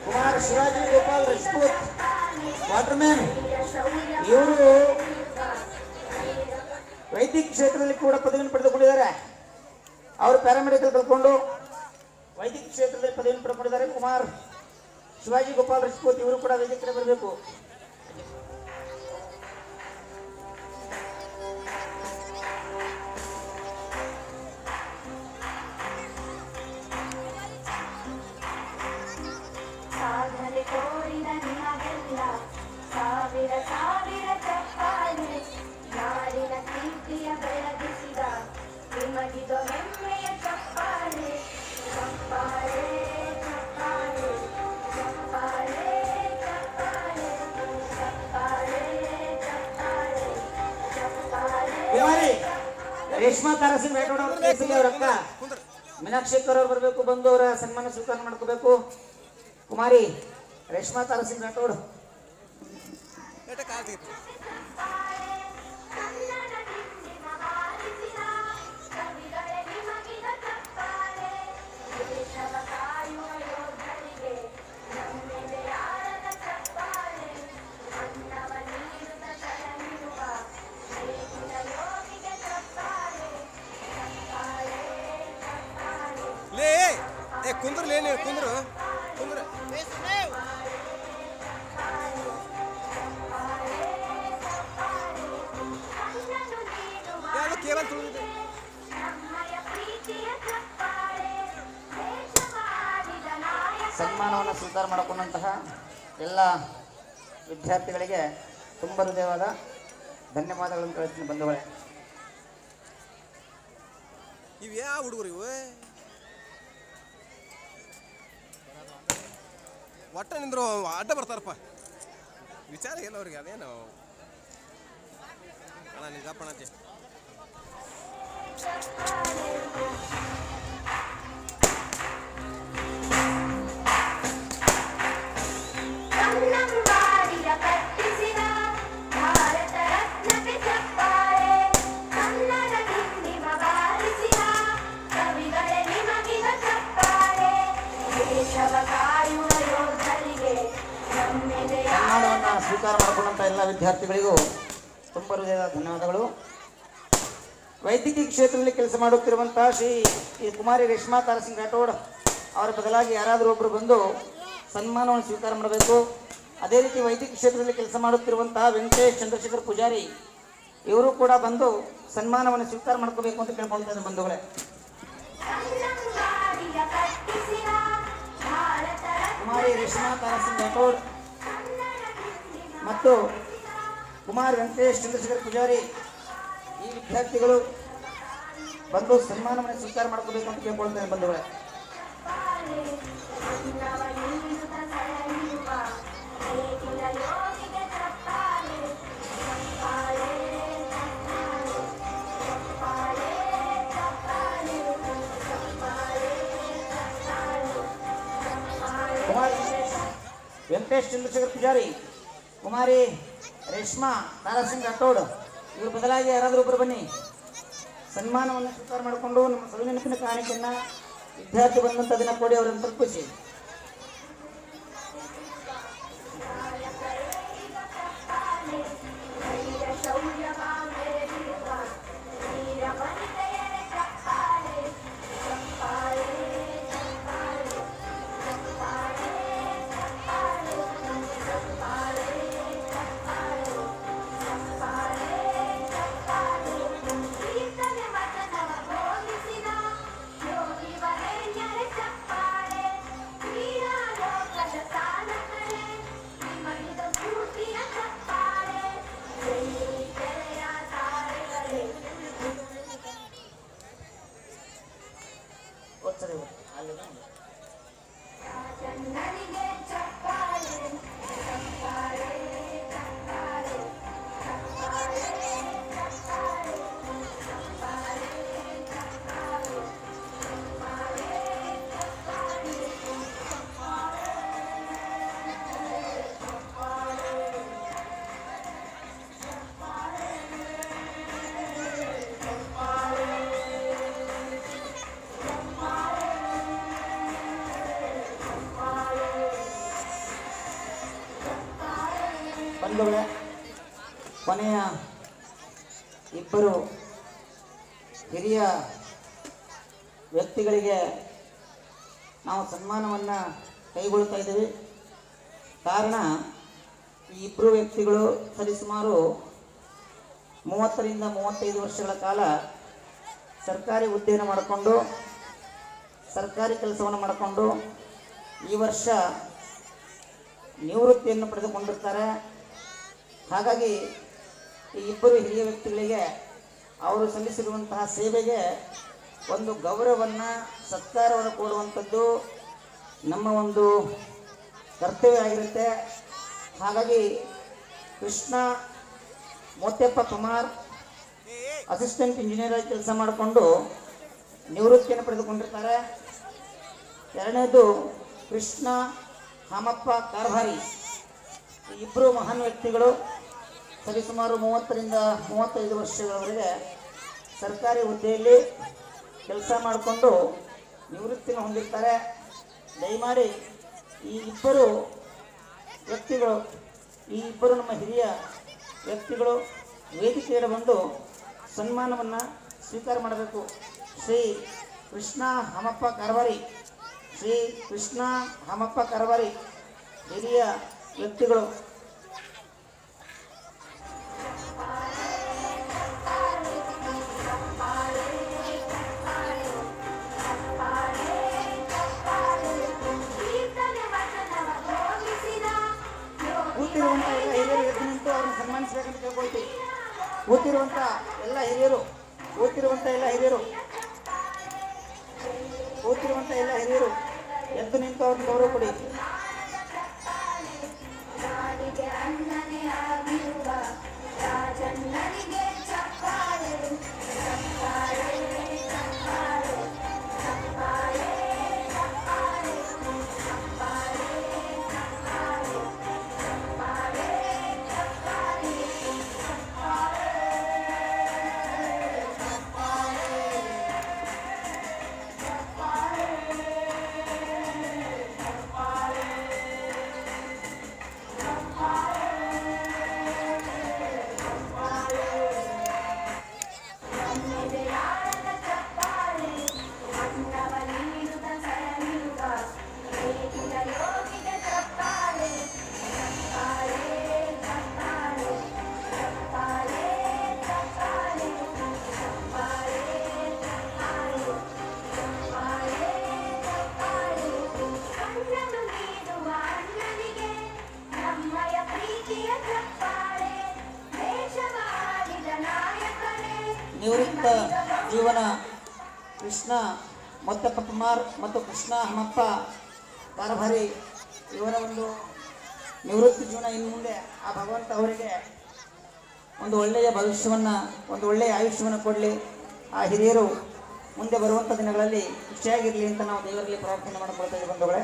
ಕುಮಾರ್ ಶಿವಾಜಿ ಗೋಪಾಲ್ ರಜಪೂತ್ ವಾಟರ್ಮ್ಯಾನ್, ಇವರು ವೈದ್ಯಕೀಯ ಕ್ಷೇತ್ರದಲ್ಲಿ ಕೂಡ ಪದವಿಯನ್ನು ಪಡೆದುಕೊಂಡಿದ್ದಾರೆ. ಅವರು ಪ್ಯಾರಾಮೆಡಿಕಲ್ ಕಲ್ಕೊಂಡು ವೈದ್ಯಕೀಯ ಕ್ಷೇತ್ರದಲ್ಲಿ ಪದವಿಯನ್ನು ಪಡೆದುಕೊಂಡಿದ್ದಾರೆ. ಕುಮಾರ್ ಶಿವಾಜಿ ಗೋಪಾಲ್ ರಜಪೂತ್ ಇವರು ಕೂಡ ವೇದಿಕೆ ಬರಬೇಕು. ಸಾಧನೆ ತೋರಿದ ನಿಮಗೆಲ್ಲ ಸಾವಿರ ಸಾವಿರ ಚಪ್ಪಾಳೆ, ನಾಡಿನ ಕೀರ್ತಿಯ ಬೆಳಗಿಸಿದ ನಿಮಗಿದು ಹೆಮ್ಮೆಯ ಚಪ್ಪಾಳೆ. ಚಪ್ಪಾಳೆ ಚಪ್ಪಾಳೆ ಚಪ್ಪಾಳೆ ಚಪ್ಪಾಳೆ ಚಪ್ಪಾಳೆ ಚಪ್ಪಾಳೆ ಚಪ್ಪಾಳೆ. ಕುಮಾರಿ ರೇಷ್ಮಾ ತಾರಸಿಂಗ್ ರಾಠೋಡ್ ಅವರ ಕೇಸಿಗೆ ಅವರ ಅಕ್ಕ ಮೀನಾಕ್ಷಿ ಅವರು ಬರಬೇಕು, ಬಂದು ಅವರ ಸನ್ಮಾನ ಸ್ವೀಕಾರ ಮಾಡ್ಕೋಬೇಕು. ಕುಮಾರಿ ರೇಷ್ಮಾ ತಾರಸಿಂಗ್ ರಾಠೋಡ್ ಕುಂದ್ರಲೇನು ಕುಂದ್ರು ಕುಂದ್ರ ಯಾರು ಕೇವಲ ತುಳಿದಿದೆ. ಸನ್ಮಾನವನ್ನು ಸ್ವೀಕಾರ ಮಾಡಿಕೊಂಡಂತಹ ಎಲ್ಲ ವಿದ್ಯಾರ್ಥಿಗಳಿಗೆ ತುಂಬ ಹೃದಯವಾದ ಧನ್ಯವಾದಗಳನ್ನು ಕಳಿಸ್ತೀನಿ ಬಂಧುಗಳೇ. ಇವು ಯಾವ ಹುಡುಗರು ಇವು ಒಟ್ಟ ನಿಂದ್ರು ಅಡ್ಡ ಬರ್ತಾರಪ್ಪ. ವಿಚಾರ ಇಲ್ಲ ಅವ್ರಿಗೆ ಅದೇನು ಅಣ್ಣ ನಿಂಗಪ್ಪಣತೆ ಸನ್ಮಾನವನ್ನು ಸ್ವೀಕಾರ ಮಾಡಿಕೊಂಡಂಥ ಎಲ್ಲ ವಿದ್ಯಾರ್ಥಿಗಳಿಗೂ ತುಂಬ ಹೃದಯದ ಧನ್ಯವಾದಗಳು. ವೈದ್ಯಕೀಯ ಕ್ಷೇತ್ರದಲ್ಲಿ ಕೆಲಸ ಮಾಡುತ್ತಿರುವಂತಹ ಶ್ರೀ ಕುಮಾರಿ ರೇಷ್ಮಾ ತಾರಸಿಂಗ್ ರಾಠೋಡ್ ಅವರ ಬದಲಾಗಿ ಯಾರಾದರೂ ಒಬ್ಬರು ಬಂದು ಸನ್ಮಾನವನ್ನು ಸ್ವೀಕಾರ ಮಾಡಬೇಕು. ಅದೇ ರೀತಿ ವೈದ್ಯಕೀಯ ಕ್ಷೇತ್ರದಲ್ಲಿ ಕೆಲಸ ಮಾಡುತ್ತಿರುವಂತಹ ವೆಂಕಟೇಶ್ ಚಂದ್ರಶೇಖರ್ ಪೂಜಾರಿ ಇವರು ಕೂಡ ಬಂದು ಸನ್ಮಾನವನ್ನು ಸ್ವೀಕಾರ ಮಾಡ್ಕೋಬೇಕು ಅಂತ ಕೇಳ್ಕೊಳ್ತಾರೆ ಬಂಧುಗಳೇ. ಕುಮಾರಿ ರೇಷ್ಮಾ ತಾರಸಿಂಗ್ ರಾಠೋಡ್ ಮತ್ತು ಕುಮಾರ್ ವೆಂಕಟೇಶ್ ಚಂದ್ರಶೇಖರ್ ಪೂಜಾರಿ ಈ ವಿದ್ಯಾರ್ಥಿಗಳು ಬಂದು ಸನ್ಮಾನವನ್ನು ಸ್ವೀಕಾರ ಮಾಡ್ಕೋಬೇಕು ಅಂತ ಕೇಳ್ಕೊಳ್ತೇನೆ ಬಂಧುಗಳೇ. ಕುಮಾರ್ ವೆಂಕಟೇಶ್ ಚಂದ್ರಶೇಖರ್ ಪೂಜಾರಿ, ಕುಮಾರಿ ರೇಷ್ಮಾ ತಾರಸಿಂಗ್ ರಾಠೋಡ್ ಇವ್ರ ಬದಲಾಗಿ ಯಾರಾದರೂ ಒಬ್ಬರು ಬನ್ನಿ ಸನ್ಮಾನವನ್ನು ಸ್ವೀಕಾರ ಮಾಡಿಕೊಂಡು ನಮ್ಮ ಸವಿನೆನಪಿನ ಕಾಣಿಕೆಯನ್ನು ವಿದ್ಯಾರ್ಥಿ ಬಂದಂಥ ದಿನ ಕೊಡಿ ಅವರನ್ನು ತಲುಪಿಸಿ. ಬಂಧುಗಳೇ, ಕೊನೆಯ ಇಬ್ಬರು ಹಿರಿಯ ವ್ಯಕ್ತಿಗಳಿಗೆ ನಾವು ಸನ್ಮಾನವನ್ನು ಕೈಗೊಳ್ತಾ ಇದ್ದೀವಿ. ಕಾರಣ ಈ ಇಬ್ಬರು ವ್ಯಕ್ತಿಗಳು ಸರಿಸುಮಾರು 30ರಿಂದ 35 ವರ್ಷಗಳ ಕಾಲ ಸರ್ಕಾರಿ ಹುದ್ದೆಯನ್ನು ಮಾಡಿಕೊಂಡು ಸರ್ಕಾರಿ ಕೆಲಸವನ್ನು ಮಾಡಿಕೊಂಡು ಈ ವರ್ಷ ನಿವೃತ್ತಿಯನ್ನು ಪಡೆದುಕೊಂಡಿರ್ತಾರೆ. ಹಾಗಾಗಿ ಈ ಇಬ್ಬರು ಹಿರಿಯ ವ್ಯಕ್ತಿಗಳಿಗೆ ಅವರು ಸಲ್ಲಿಸಿರುವಂತಹ ಸೇವೆಗೆ ಒಂದು ಗೌರವವನ್ನು ಸತ್ಕಾರವನ್ನು ಕೊಡುವಂಥದ್ದು ನಮ್ಮ ಒಂದು ಕರ್ತವ್ಯ ಆಗಿರುತ್ತೆ. ಹಾಗಾಗಿ ಕೃಷ್ಣ ಮೋತ್ಯಪ್ಪ ಕುಮಾರ್ ಅಸಿಸ್ಟೆಂಟ್ ಇಂಜಿನಿಯರ್ ಆಗಿ ಕೆಲಸ ಮಾಡಿಕೊಂಡು ನಿವೃತ್ತಿಯನ್ನು ಪಡೆದುಕೊಂಡಿರ್ತಾರೆ. ಎರಡನೇದು ಕೃಷ್ಣ ಹಾಮಪ್ಪ ಕಾರ್ಭಾರಿ. ಇಬ್ಬರು ಮಹಾನ್ ವ್ಯಕ್ತಿಗಳು ಸರಿಸುಮಾರು 30ರಿಂದ 35 ವರ್ಷಗಳವರೆಗೆ ಸರ್ಕಾರಿ ಹುದ್ದೆಯಲ್ಲಿ ಕೆಲಸ ಮಾಡಿಕೊಂಡು ನಿವೃತ್ತಿಯನ್ನು ಹೊಂದಿರ್ತಾರೆ. ದಯಮಾಡಿ ಈ ಇಬ್ಬರು ವ್ಯಕ್ತಿಗಳು, ಈ ಇಬ್ಬರು ನಮ್ಮ ಹಿರಿಯ ವ್ಯಕ್ತಿಗಳು ವೇದಿಕೆಯಲ್ಲಿ ಬಂದು ಸನ್ಮಾನವನ್ನು ಸ್ವೀಕಾರ ಮಾಡಬೇಕು. ಶ್ರೀ ಕೃಷ್ಣ ಹಮಪ್ಪ ಕಾರ್ವಾರಿ, ಶ್ರೀ ಕೃಷ್ಣ ಹಮಪ್ಪ ಕರವಾರಿ ಹಿರಿಯ ವ್ಯಕ್ತಿಗಳು. ಕೂತಿರುವಂಥ ಎಲ್ಲ ಹಿರಿಯರು ಎದ್ದು ನಿಂತು ಅವ್ರನ್ನ ಸನ್ಮಾನಿಸಬೇಕಂತ ಕೇಳ್ಕೊಳ್ತೀವಿ. ಕೂತಿರುವಂಥ ಎಲ್ಲ ಹಿರಿಯರು ಎದ್ದು ನಿಂತು ಅವ್ರನ್ನ ಗೌರವ ಕೊಡಿ. ನಿವೃತ್ತ ಜೀವನ ಕೃಷ್ಣ ಮೊತ್ತಪ್ಪ ಕುಮಾರ್ ಮತ್ತು ಕೃಷ್ಣ ಹಮಪ್ಪ ಕಾರಭಾರಿ ಇವರ ಒಂದು ನಿವೃತ್ತಿ ಜೀವನ ಇನ್ನು ಮುಂದೆ ಆ ಭಗವಂತ ಅವರಿಗೆ ಒಂದು ಒಳ್ಳೆಯ ಭವಿಷ್ಯವನ್ನು, ಒಂದು ಒಳ್ಳೆಯ ಆಯುಷ್ಯವನ್ನು ಕೊಡಲಿ. ಆ ಹಿರಿಯರು ಮುಂದೆ ಬರುವಂಥ ದಿನಗಳಲ್ಲಿ ಖುಷಿಯಾಗಿರಲಿ ಅಂತ ನಾವು ದೇವರಲ್ಲಿ ಪ್ರಾರ್ಥನೆ ಮಾಡಿಕೊಳ್ತಾ ಇದ್ದೀವಿ ಬಂಧುಗಳೇ.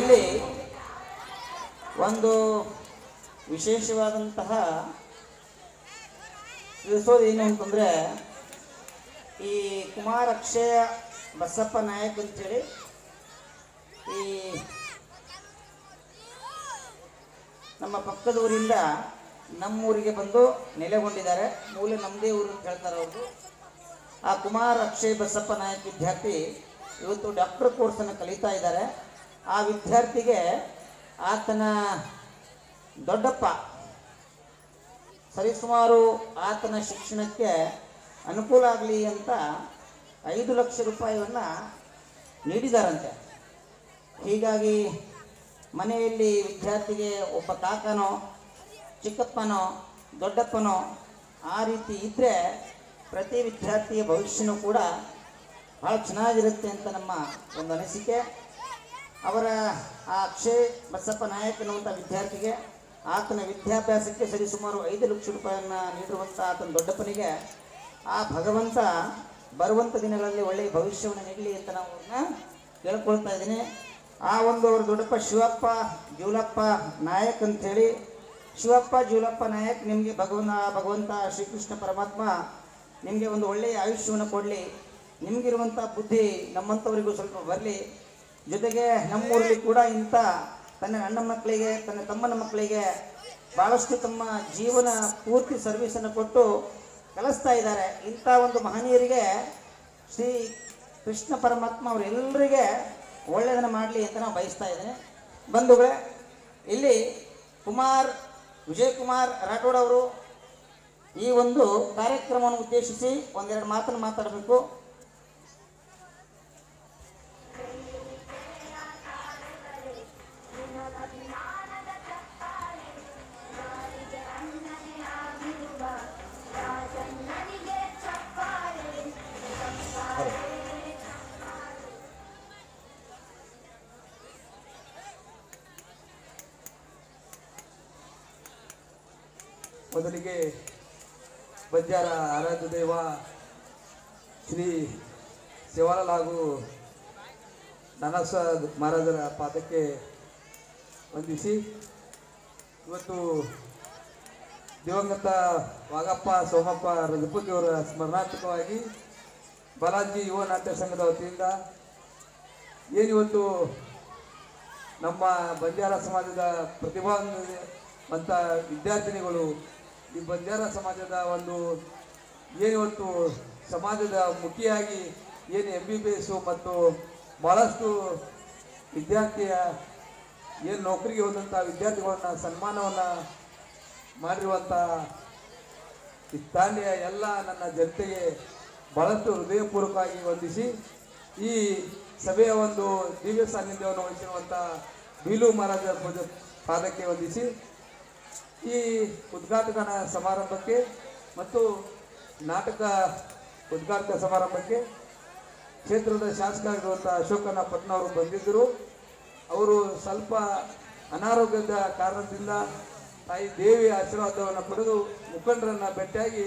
ಇಲ್ಲಿ ಒಂದು ವಿಶೇಷವಾದಂತಹ ತಿಳಿಸೋದು ಏನು ಅಂತಂದರೆ, ಈ ಕುಮಾರ ಅಕ್ಷಯ ಬಸಪ್ಪ ನಾಯಕ್ ಅಂತೇಳಿ ಈ ನಮ್ಮ ಪಕ್ಕದ ಊರಿಂದ ನಮ್ಮೂರಿಗೆ ಬಂದು ನೆಲೆಗೊಂಡಿದ್ದಾರೆ. ಮೂಲ ನಮ್ಮದೇ ಊರು ಅಂತ ಹೇಳ್ತಾರೆ ಅವ್ರದ್ದು. ಆ ಕುಮಾರ ಅಕ್ಷಯ್ ಬಸಪ್ಪ ನಾಯಕ್ ವಿದ್ಯಾರ್ಥಿ ಇವತ್ತು ಡಾಕ್ಟರ್ ಕೋರ್ಸನ್ನು ಕಲಿತಾ ಇದ್ದಾರೆ. ಆ ವಿದ್ಯಾರ್ಥಿಗೆ ಆತನ ದೊಡ್ಡಪ್ಪ ಸರಿಸುಮಾರು ಆತನ ಶಿಕ್ಷಣಕ್ಕೆ ಅನುಕೂಲ ಆಗಲಿ ಅಂತ 5 ಲಕ್ಷ ರೂಪಾಯಿಯನ್ನು ನೀಡಿದಾರಂತೆ. ಹೀಗಾಗಿ ಮನೆಯಲ್ಲಿ ವಿದ್ಯಾರ್ಥಿಗೆ ಒಬ್ಬ ಕಾಕನೋ ಚಿಕ್ಕಪ್ಪನೋ ದೊಡ್ಡಪ್ಪನೋ ಆ ರೀತಿ ಇದ್ದರೆ ಪ್ರತಿ ವಿದ್ಯಾರ್ಥಿಯ ಭವಿಷ್ಯನೂ ಕೂಡ ಭಾಳ ಚೆನ್ನಾಗಿರುತ್ತೆ ಅಂತ ನಮ್ಮ ಒಂದು ಅನಿಸಿಕೆ. ಅವರ ಆ ಅಕ್ಷಯ್ ಬಸಪ್ಪ ನಾಯಕ್ ಅನ್ನುವಂಥ ವಿದ್ಯಾರ್ಥಿಗೆ ಆತನ ವಿದ್ಯಾಭ್ಯಾಸಕ್ಕೆ ಸರಿಸುಮಾರು 5 ಲಕ್ಷ ರೂಪಾಯಿಯನ್ನು ನೀಡಿರುವಂಥ ಆತನ ದೊಡ್ಡಪ್ಪನಿಗೆ ಆ ಭಗವಂತ ಬರುವಂಥ ದಿನಗಳಲ್ಲಿ ಒಳ್ಳೆಯ ಭವಿಷ್ಯವನ್ನು ನೀಡಲಿ ಅಂತ ನಾವು ಅವ್ರನ್ನ ಕೇಳ್ಕೊಳ್ತಾ ಇದ್ದೀನಿ. ಆ ಒಂದು ಅವ್ರ ದೊಡ್ಡಪ್ಪ ಶಿವಪ್ಪ ಜೂಲಪ್ಪ ನಾಯಕ್ ಅಂಥೇಳಿ, ಶಿವಪ್ಪ ಜೂಲಪ್ಪ ನಾಯಕ್, ನಿಮಗೆ ಭಗವಂತ ಶ್ರೀಕೃಷ್ಣ ಪರಮಾತ್ಮ ನಿಮಗೆ ಒಂದು ಒಳ್ಳೆಯ ಆಯುಷ್ಯವನ್ನು ಕೊಡಲಿ. ನಿಮಗಿರುವಂಥ ಬುದ್ಧಿ ನಮ್ಮಂಥವರಿಗೂ ಸ್ವಲ್ಪ ಬರಲಿ. ಜೊತೆಗೆ ನಮ್ಮೂರಲ್ಲಿ ಕೂಡ ಇಂಥ ತನ್ನ ಅಣ್ಣ ಮಕ್ಕಳಿಗೆ, ತನ್ನ ತಮ್ಮನ ಮಕ್ಕಳಿಗೆ ಭಾಳಷ್ಟು ತಮ್ಮ ಜೀವನ ಪೂರ್ತಿ ಸರ್ವಿಸನ್ನು ಕೊಟ್ಟು ಕಲಿಸ್ತಾ ಇದ್ದಾರೆ. ಇಂಥ ಒಂದು ಮಹನೀಯರಿಗೆ ಶ್ರೀ ಕೃಷ್ಣ ಪರಮಾತ್ಮ ಅವರೆಲ್ಲರಿಗೆ ಒಳ್ಳೆಯದನ್ನು ಮಾಡಲಿ ಅಂತ ನಾವು ಬಯಸ್ತಾ ಇದ್ದೇನೆ. ಬಂಧುಗಳೇ, ಇಲ್ಲಿ ವಿಜಯ್ ಕುಮಾರ್ ರಾಠೋಡ್ ಅವರು ಈ ಒಂದು ಕಾರ್ಯಕ್ರಮವನ್ನು ಉದ್ದೇಶಿಸಿ ಒಂದೆರಡು ಮಾತನ್ನು ಮಾತಾಡಬೇಕು. ಮೊದಲಿಗೆ ಬಂಜಾರ ಆರಾಧ್ಯ ದೇವ ಶ್ರೀ ಸೇವಾಲಾಲ್ ಹಾಗೂ ನಾನಾಸಾದ್ ಮಹಾರಾಜರ ಪಾದಕ್ಕೆ ವಂದಿಸಿ ಇವತ್ತು ದಿವಂಗತ ವಾಗಪ್ಪ ಸೋಮಪ್ಪ ರಜಪೂತಿ ಅವರ ಸ್ಮರಣಾರ್ಥಕವಾಗಿ ಬಾಲಾಜಿ ಯುವ ನಾಟ್ಯ ಸಂಘದ ವತಿಯಿಂದ ಏನಿವತ್ತು ನಮ್ಮ ಬಂಜಾರ ಸಮಾಜದ ಪ್ರತಿಭಾವಂತ ವಿದ್ಯಾರ್ಥಿನಿಗಳು ಈ ಬಂಜಾರ ಸಮಾಜದ ಒಂದು ಏನಿವತ್ತು ಸಮಾಜದ ಮುಖಿಯಾಗಿ ಏನು MBBS ಮತ್ತು ಭಾಳಷ್ಟು ವಿದ್ಯಾರ್ಥಿಯ ಏನು ನೌಕರಿಗೆ ಹೋದಂಥ ವಿದ್ಯಾರ್ಥಿಗಳನ್ನ ಸನ್ಮಾನವನ್ನು ಮಾಡಿರುವಂಥ ಈ ತಾಂಡಿಯ ಎಲ್ಲ ನನ್ನ ಜನತೆಗೆ ಭಾಳಷ್ಟು ಹೃದಯಪೂರ್ವಕವಾಗಿ ವಂದಿಸಿ ಈ ಸಭೆಯ ಒಂದು ದಿವ್ಯ ಸಾನ್ನಿಧ್ಯವನ್ನು ವಹಿಸಿರುವಂಥ ಬೀಲು ಮಹಾರಾಜ ಪಾದಕ್ಕೆ ವಂದಿಸಿ ಈ ಉದ್ಘಾಟನಾ ಸಮಾರಂಭಕ್ಕೆ ಮತ್ತು ನಾಟಕ ಉದ್ಘಾಟನಾ ಸಮಾರಂಭಕ್ಕೆ ಕ್ಷೇತ್ರದ ಶಾಸಕರಾಗಿರುವಂಥ ಅಶೋಕಣ್ಣ ಪಟ್ನ ಅವರು ಬಂದಿದ್ದರು. ಅವರು ಸ್ವಲ್ಪ ಅನಾರೋಗ್ಯದ ಕಾರಣದಿಂದ ತಾಯಿ ದೇವಿಯ ಆಶೀರ್ವಾದವನ್ನು ಪಡೆದು ಮುಖಂಡರನ್ನು ಭೇಟಿಯಾಗಿ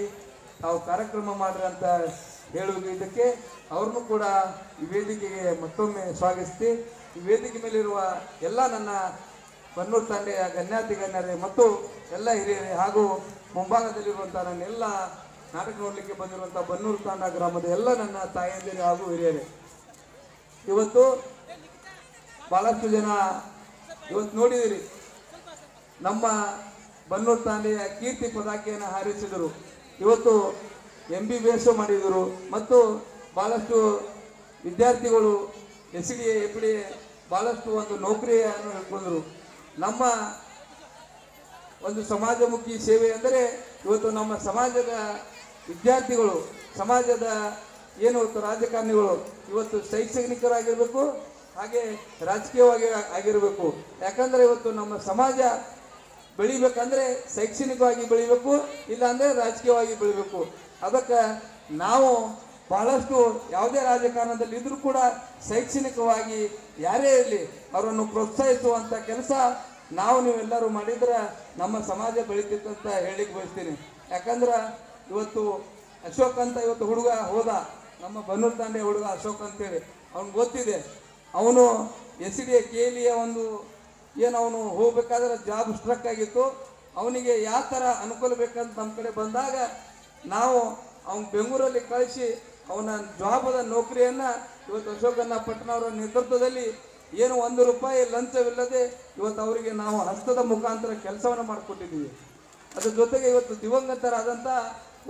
ತಾವು ಕಾರ್ಯಕ್ರಮ ಮಾಡ್ರಿ ಅಂತ ಹೇಳುವುದಕ್ಕೆ ಅವ್ರನ್ನೂ ಕೂಡ ಈ ವೇದಿಕೆಗೆ ಮತ್ತೊಮ್ಮೆ ಸ್ವಾಗತಿಸಿ ಈ ವೇದಿಕೆ ಮೇಲಿರುವ ಎಲ್ಲ ನನ್ನ ಬನ್ನೂರು ತಾಂಡೆಯ ಗಣ್ಯಾತಿ ಗಣ್ಯರೇ ಮತ್ತು ಎಲ್ಲ ಹಿರಿಯರೇ ಹಾಗೂ ಮುಂಭಾಗದಲ್ಲಿರುವಂಥ ನನ್ನೆಲ್ಲ ನಾಟಕ ನೋಡಲಿಕ್ಕೆ ಬಂದಿರುವಂಥ ಬನ್ನೂರು ತಾಂಡ ಗ್ರಾಮದ ಎಲ್ಲ ನನ್ನ ತಾಯಂದಿರು ಹಾಗೂ ಹಿರಿಯರೇ, ಇವತ್ತು ಭಾಳಷ್ಟು ಜನ ಇವತ್ತು ನೋಡಿದಿರಿ ನಮ್ಮ ಬನ್ನೂರು ತಾಂಡೆಯ ಕೀರ್ತಿ ಪತಾಕೆಯನ್ನು ಹಾರಿಸಿದರು. ಇವತ್ತು MBBS ಮಾಡಿದರು ಮತ್ತು ಭಾಳಷ್ಟು ವಿದ್ಯಾರ್ಥಿಗಳು SDA FDA ಭಾಳಷ್ಟು ಒಂದು ನೌಕರಿಯನ್ನು ಹಿಡ್ಕೊಂಡ್ರು. ನಮ್ಮ ಒಂದು ಸಮಾಜಮುಖಿ ಸೇವೆ ಅಂದರೆ ಇವತ್ತು ನಮ್ಮ ಸಮಾಜದ ವಿದ್ಯಾರ್ಥಿಗಳು ಸಮಾಜದ ಏನು ಇವತ್ತು ರಾಜಕಾರಣಿಗಳು ಇವತ್ತು ಶೈಕ್ಷಣಿಕರಾಗಿರಬೇಕು ಹಾಗೆ ರಾಜಕೀಯವಾಗಿ ಆಗಿರಬೇಕು. ಯಾಕಂದರೆ ಇವತ್ತು ನಮ್ಮ ಸಮಾಜ ಬೆಳಿಬೇಕಂದ್ರೆ ಶೈಕ್ಷಣಿಕವಾಗಿ ಬೆಳಿಬೇಕು, ಇಲ್ಲಾಂದರೆ ರಾಜಕೀಯವಾಗಿ ಬೆಳಿಬೇಕು. ಅದಕ್ಕೆ ನಾವು ಬಹಳಷ್ಟು ಯಾವುದೇ ರಾಜಕಾರಣದಲ್ಲಿ ಇದ್ರೂ ಕೂಡ ಶೈಕ್ಷಣಿಕವಾಗಿ ಯಾರೇ ಇರಲಿ ಅವರನ್ನು ಪ್ರೋತ್ಸಾಹಿಸುವಂಥ ಕೆಲಸ ನಾವು ನೀವೆಲ್ಲರೂ ಮಾಡಿದ್ರೆ ನಮ್ಮ ಸಮಾಜ ಬೆಳಿತಿತ್ತಂತ ಹೇಳಿಕ್ಕೆ ಬಯಸ್ತೀನಿ. ಯಾಕಂದ್ರೆ ಇವತ್ತು ಅಶೋಕ್ ಅಂತ ಇವತ್ತು ಹುಡುಗ ಹೋದ, ನಮ್ಮ ಬನ್ನೂರು ತಾಂಡೆ ಹುಡುಗ ಅಶೋಕ್ ಅಂತೇಳಿ ಅವ್ನಿಗೆ ಗೊತ್ತಿದೆ. ಅವನು SDA KLEಯ ಒಂದು ಏನು ಅವನು ಹೋಗ್ಬೇಕಾದ್ರೆ ಜಾಬ್ ಸ್ಟ್ರಕ್ ಆಗಿತ್ತು. ಅವನಿಗೆ ಯಾವ ಥರ ಅನುಕೂಲ ಬೇಕಂತ ನಮ್ಮ ಕಡೆ ಬಂದಾಗ ನಾವು ಅವ್ನು ಬೆಂಗಳೂರಲ್ಲಿ ಕಳಿಸಿ ಅವನ ಜಾಬದ ನೌಕರಿಯನ್ನು ಇವತ್ತು ಅಶೋಕಣ್ಣ ಪಟ್ನವರ ನೇತೃತ್ವದಲ್ಲಿ ಏನು 1 ರೂಪಾಯಿ ಲಂಚವಿಲ್ಲದೆ ಇವತ್ತು ಅವರಿಗೆ ನಾವು ಹಸ್ತದ ಮುಖಾಂತರ ಕೆಲಸವನ್ನು ಮಾಡಿಕೊಟ್ಟಿದ್ದೀವಿ. ಅದ್ರ ಜೊತೆಗೆ ಇವತ್ತು ದಿವಂಗತರಾದಂಥ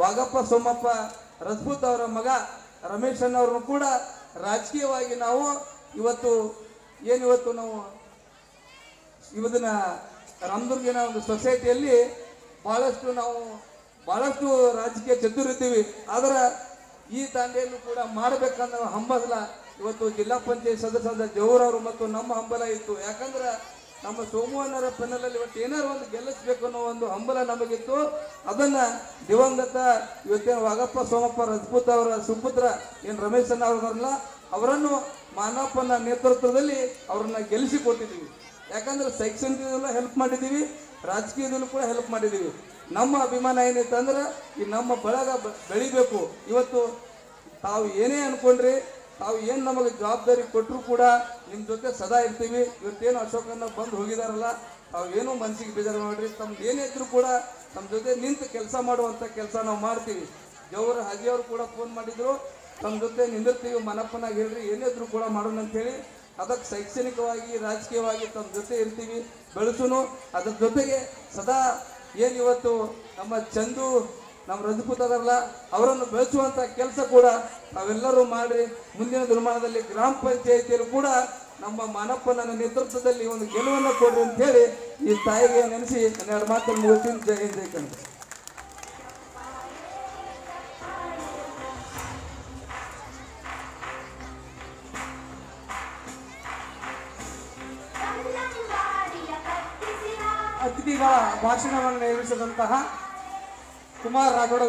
ವಾಗಪ್ಪ ಸೋಮಪ್ಪ ರಜಪೂತ್ ಅವರ ಮಗ ರಮೇಶ್ ಅಣ್ಣವ್ರನ್ನು ಕೂಡ ರಾಜಕೀಯವಾಗಿ ನಾವು ಇವತ್ತು ನಾವು ಇವತ್ತಿನ ರಾಮದುರ್ಗಿನ ಒಂದು ಸೊಸೈಟಿಯಲ್ಲಿ ಭಾಳಷ್ಟು ರಾಜಕೀಯ ಚತುರಿದ್ದೀವಿ. ಆದರೆ ಈ ದಾಂಡಿಯನ್ನು ಕೂಡ ಮಾಡಬೇಕನ್ನೋ ಹಂಬಲ ಇವತ್ತು ಜಿಲ್ಲಾ ಪಂಚಾಯತ್ ಸದಸ್ಯರಾದ ಜವೂರವರು ಮತ್ತು ನಮ್ಮ ಹಂಬಲ ಇತ್ತು. ಯಾಕಂದ್ರೆ ನಮ್ಮ ಸೋಮಣ್ಣರ ಪೆನ್ನಲಲ್ಲಿ ಇವತ್ತು ಏನಾರು ಒಂದು ಗೆಲ್ಲಿಸ್ಬೇಕು ಅನ್ನೋ ಒಂದು ಹಂಬಲ ನಮಗಿತ್ತು. ಅದನ್ನು ದಿವಂಗತ ಇವತ್ತೇನು ವಾಗಪ್ಪ ಸೋಮಪ್ಪ ರಜಪೂತ್ ಅವರ ಸುಪುತ್ರ ಏನು ರಮೇಶ್ ಅಣ್ಣ ಅವರಲ್ಲ ಅವರನ್ನು ಮಾನಪ್ಪನ ನೇತೃತ್ವದಲ್ಲಿ ಅವರನ್ನು ಗೆಲ್ಲಿಸಿಕೊಟ್ಟಿದ್ದೀವಿ. ಯಾಕಂದ್ರೆ ಶೈಕ್ಷಣಿಕದಲ್ಲೂ ಹೆಲ್ಪ್ ಮಾಡಿದ್ದೀವಿ, ರಾಜಕೀಯದಲ್ಲೂ ಕೂಡ ಹೆಲ್ಪ್ ಮಾಡಿದ್ದೀವಿ. ನಮ್ಮ ಅಭಿಮಾನ ಏನೈತೆ ಅಂದ್ರೆ ಈ ನಮ್ಮ ಬಳಗ ಬೆಳಿಬೇಕು. ಇವತ್ತು ತಾವು ಏನೇ ಅನ್ಕೊಂಡ್ರಿ, ತಾವು ಏನು ನಮಗೆ ಜವಾಬ್ದಾರಿ ಕೊಟ್ಟರು ಕೂಡ ನಿಮ್ಮ ಜೊತೆ ಸದಾ ಇರ್ತೀವಿ. ಇವತ್ತೇನು ಅಶೋಕಣ್ಣ ಬಂದು ಹೋಗಿದಾರಲ್ಲ, ತಾವು ಏನೂ ಮನಸ್ಸಿಗೆ ಬೇಜಾರು ಮಾಡಿರಿ, ತಮ್ದು ಏನೇ ಇದ್ರೂ ಕೂಡ ನಮ್ಮ ಜೊತೆ ನಿಂತು ಕೆಲಸ ಮಾಡುವಂಥ ಕೆಲಸ ನಾವು ಮಾಡ್ತೀವಿ. ಜವರ ಹಾಜಿಯವರು ಕೂಡ ಫೋನ್ ಮಾಡಿದ್ರು, ತಮ್ಮ ಜೊತೆ ನಿಂದಿರ್ತೀವಿ, ಮನಪ್ಪನಾಗಿ ಹೇಳ್ರಿ, ಏನೇ ಇದ್ರೂ ಕೂಡ ಮಾಡೋಣ ಅಂತೇಳಿ. ಅದಕ್ಕೆ ಶೈಕ್ಷಣಿಕವಾಗಿ ರಾಜಕೀಯವಾಗಿ ತಮ್ಮ ಜೊತೆ ಇರ್ತೀವಿ, ಬೆಳೆಸೋನು. ಅದ್ರ ಜೊತೆಗೆ ಸದಾ ಏನು ಇವತ್ತು ನಮ್ಮ ಚಂದು ನಮ್ಮ ರಜಪೂತ್ ಅದರಲ್ಲ ಅವರನ್ನು ಬೆಳೆಸುವಂಥ ಕೆಲಸ ಕೂಡ ನಾವೆಲ್ಲರೂ ಮಾಡಿ ಮುಂದಿನ ದಿನಮಾನದಲ್ಲಿ ಗ್ರಾಮ ಪಂಚಾಯಿತಿಯಲ್ಲೂ ಕೂಡ ನಮ್ಮ ಮಾನಪ್ಪನ ನೇತೃತ್ವದಲ್ಲಿ ಒಂದು ಗೆಲುವನ್ನು ಕೊಡ್ರಿ ಅಂತ ಹೇಳಿ ಈ ತಾಯಿಗೆ ನೆನೆಸಿ 12 ಮಾತನ್ನು ಮುಗಿಸ್ತೀನಿ. ಜೈ ಹಿಂದ್, ಜೈ ಕನ್ನಡ. ಅತಿಥಿಗಳ ಭಾಷಣವನ್ನು ನಿರ್ವಹಿಸಿದಂತಹ ಕುಮಾರ್ ರಾಠೋಡ್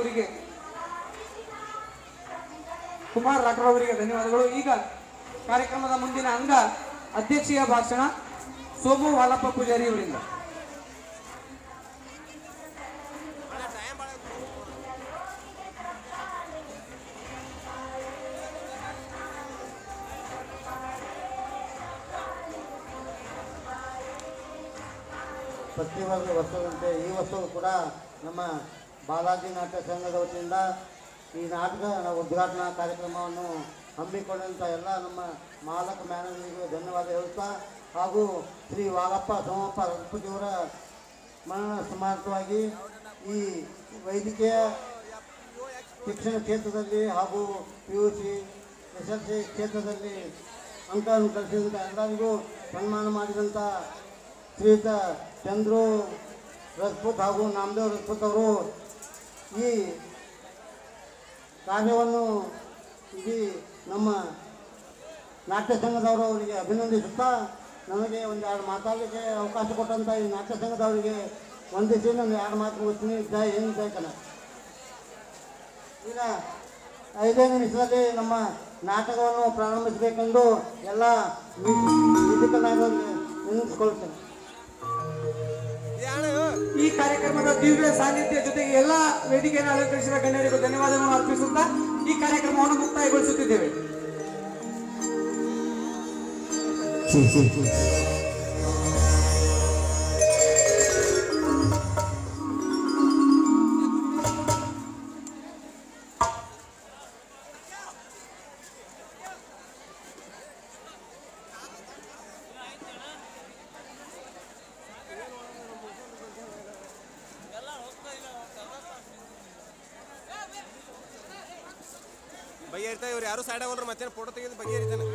ಅವರಿಗೆ ಧನ್ಯವಾದಗಳು. ಈಗ ಕಾರ್ಯಕ್ರಮದ ಮುಂದಿನ ಅಂಗ ಅಧ್ಯಕ್ಷೀಯ ಭಾಷಣ ಸೋಮು ವಾಲಪ್ಪ ಪೂಜಾರಿ ಅವರಿಂದ. ಪ್ರತಿ ವರ್ಷದಂತೆ ಈ ವರ್ಷವೂ ಕೂಡ ನಮ್ಮ ಬಾಲಾಜಿ ನಾಟ್ಯ ಸಂಘದ ವತಿಯಿಂದ ಈ ನಾಟಕ ಉದ್ಘಾಟನಾ ಕಾರ್ಯಕ್ರಮವನ್ನು ಹಮ್ಮಿಕೊಂಡಂಥ ಎಲ್ಲ ನಮ್ಮ ಮಾಲಕ ಮ್ಯಾನೇಜರಿಗೆ ಧನ್ಯವಾದ ಹೇಳುತ್ತಾ ಹಾಗೂ ಶ್ರೀ ವಾಗಪ್ಪ ಸೋಮಪ್ಪ ರಘುಪತಿಯವರ ಮರಣ ಸಮಾರ್ಥವಾಗಿ ಈ ವೈದ್ಯಕೀಯ ಶಿಕ್ಷಣ ಕ್ಷೇತ್ರದಲ್ಲಿ ಹಾಗೂ PUC SSLC ಕ್ಷೇತ್ರದಲ್ಲಿ ಅಂಕವನ್ನು ಗಳಿಸಿದಂಥ ಎಲ್ಲರಿಗೂ ಸನ್ಮಾನ ಮಾಡಿದಂಥ ಶ್ರೀಯುತ ಚಂದ್ರು ರಜಪೂತ್ ಹಾಗೂ ನಾಮದೇವ್ ರಜಪೂತ್ ಅವರು ಈ ಕಾರ್ಯವನ್ನು ಇಡೀ ನಮ್ಮ ನಾಟ್ಯ ಸಂಘದವರು ಅವರಿಗೆ ಅಭಿನಂದಿಸುತ್ತಾ ನಮಗೆ ಒಂದೆರಡು ಮಾತಾಡಲಿಕ್ಕೆ ಅವಕಾಶ ಕೊಟ್ಟಂಥ ಈ ನಾಟ್ಯ ಸಂಘದವರಿಗೆ ವಂದಿಸಿ ನಾನು 2 ಮಾತು ಮುಗಿಸ್ತೀನಿ. ಜೈ ಹಿಂದ್ ಜೈ ಕನ್ನಡ. ಈಗ 5 ನಿಮಿಷದಲ್ಲಿ ನಮ್ಮ ನಾಟಕವನ್ನು ಪ್ರಾರಂಭಿಸಬೇಕೆಂದು ಎಲ್ಲ ವೇದಿಕೆ ನಾಯಕರಿಗೆ ವಿನಂತಿಸಿಕೊಳ್ಳುತ್ತೇನೆ. ಈ ಕಾರ್ಯಕ್ರಮದ ದಿವ್ಯ ಸಾನ್ನಿಧ್ಯ ಜೊತೆಗೆ ಎಲ್ಲ ವೇದಿಕೆಯನ್ನು ಅಲಂಕರಿಸಿದ ಗಣ್ಯರಿಗೂ ಧನ್ಯವಾದಗಳನ್ನು ಅರ್ಪಿಸುತ್ತಾ ಈ ಕಾರ್ಯಕ್ರಮವನ್ನು ಮುಕ್ತಾಯಗೊಳಿಸುತ್ತಿದ್ದೇವೆ. ಬಗೆಹರಿತಾ ಇವ್ರು ಯಾರು ಸೈಡ್ ಆಗೋರು ಮತ್ತೆ ಫೋಟೋ ತೆಗೆದು ಬಗೆಹರಿತಾನೆ.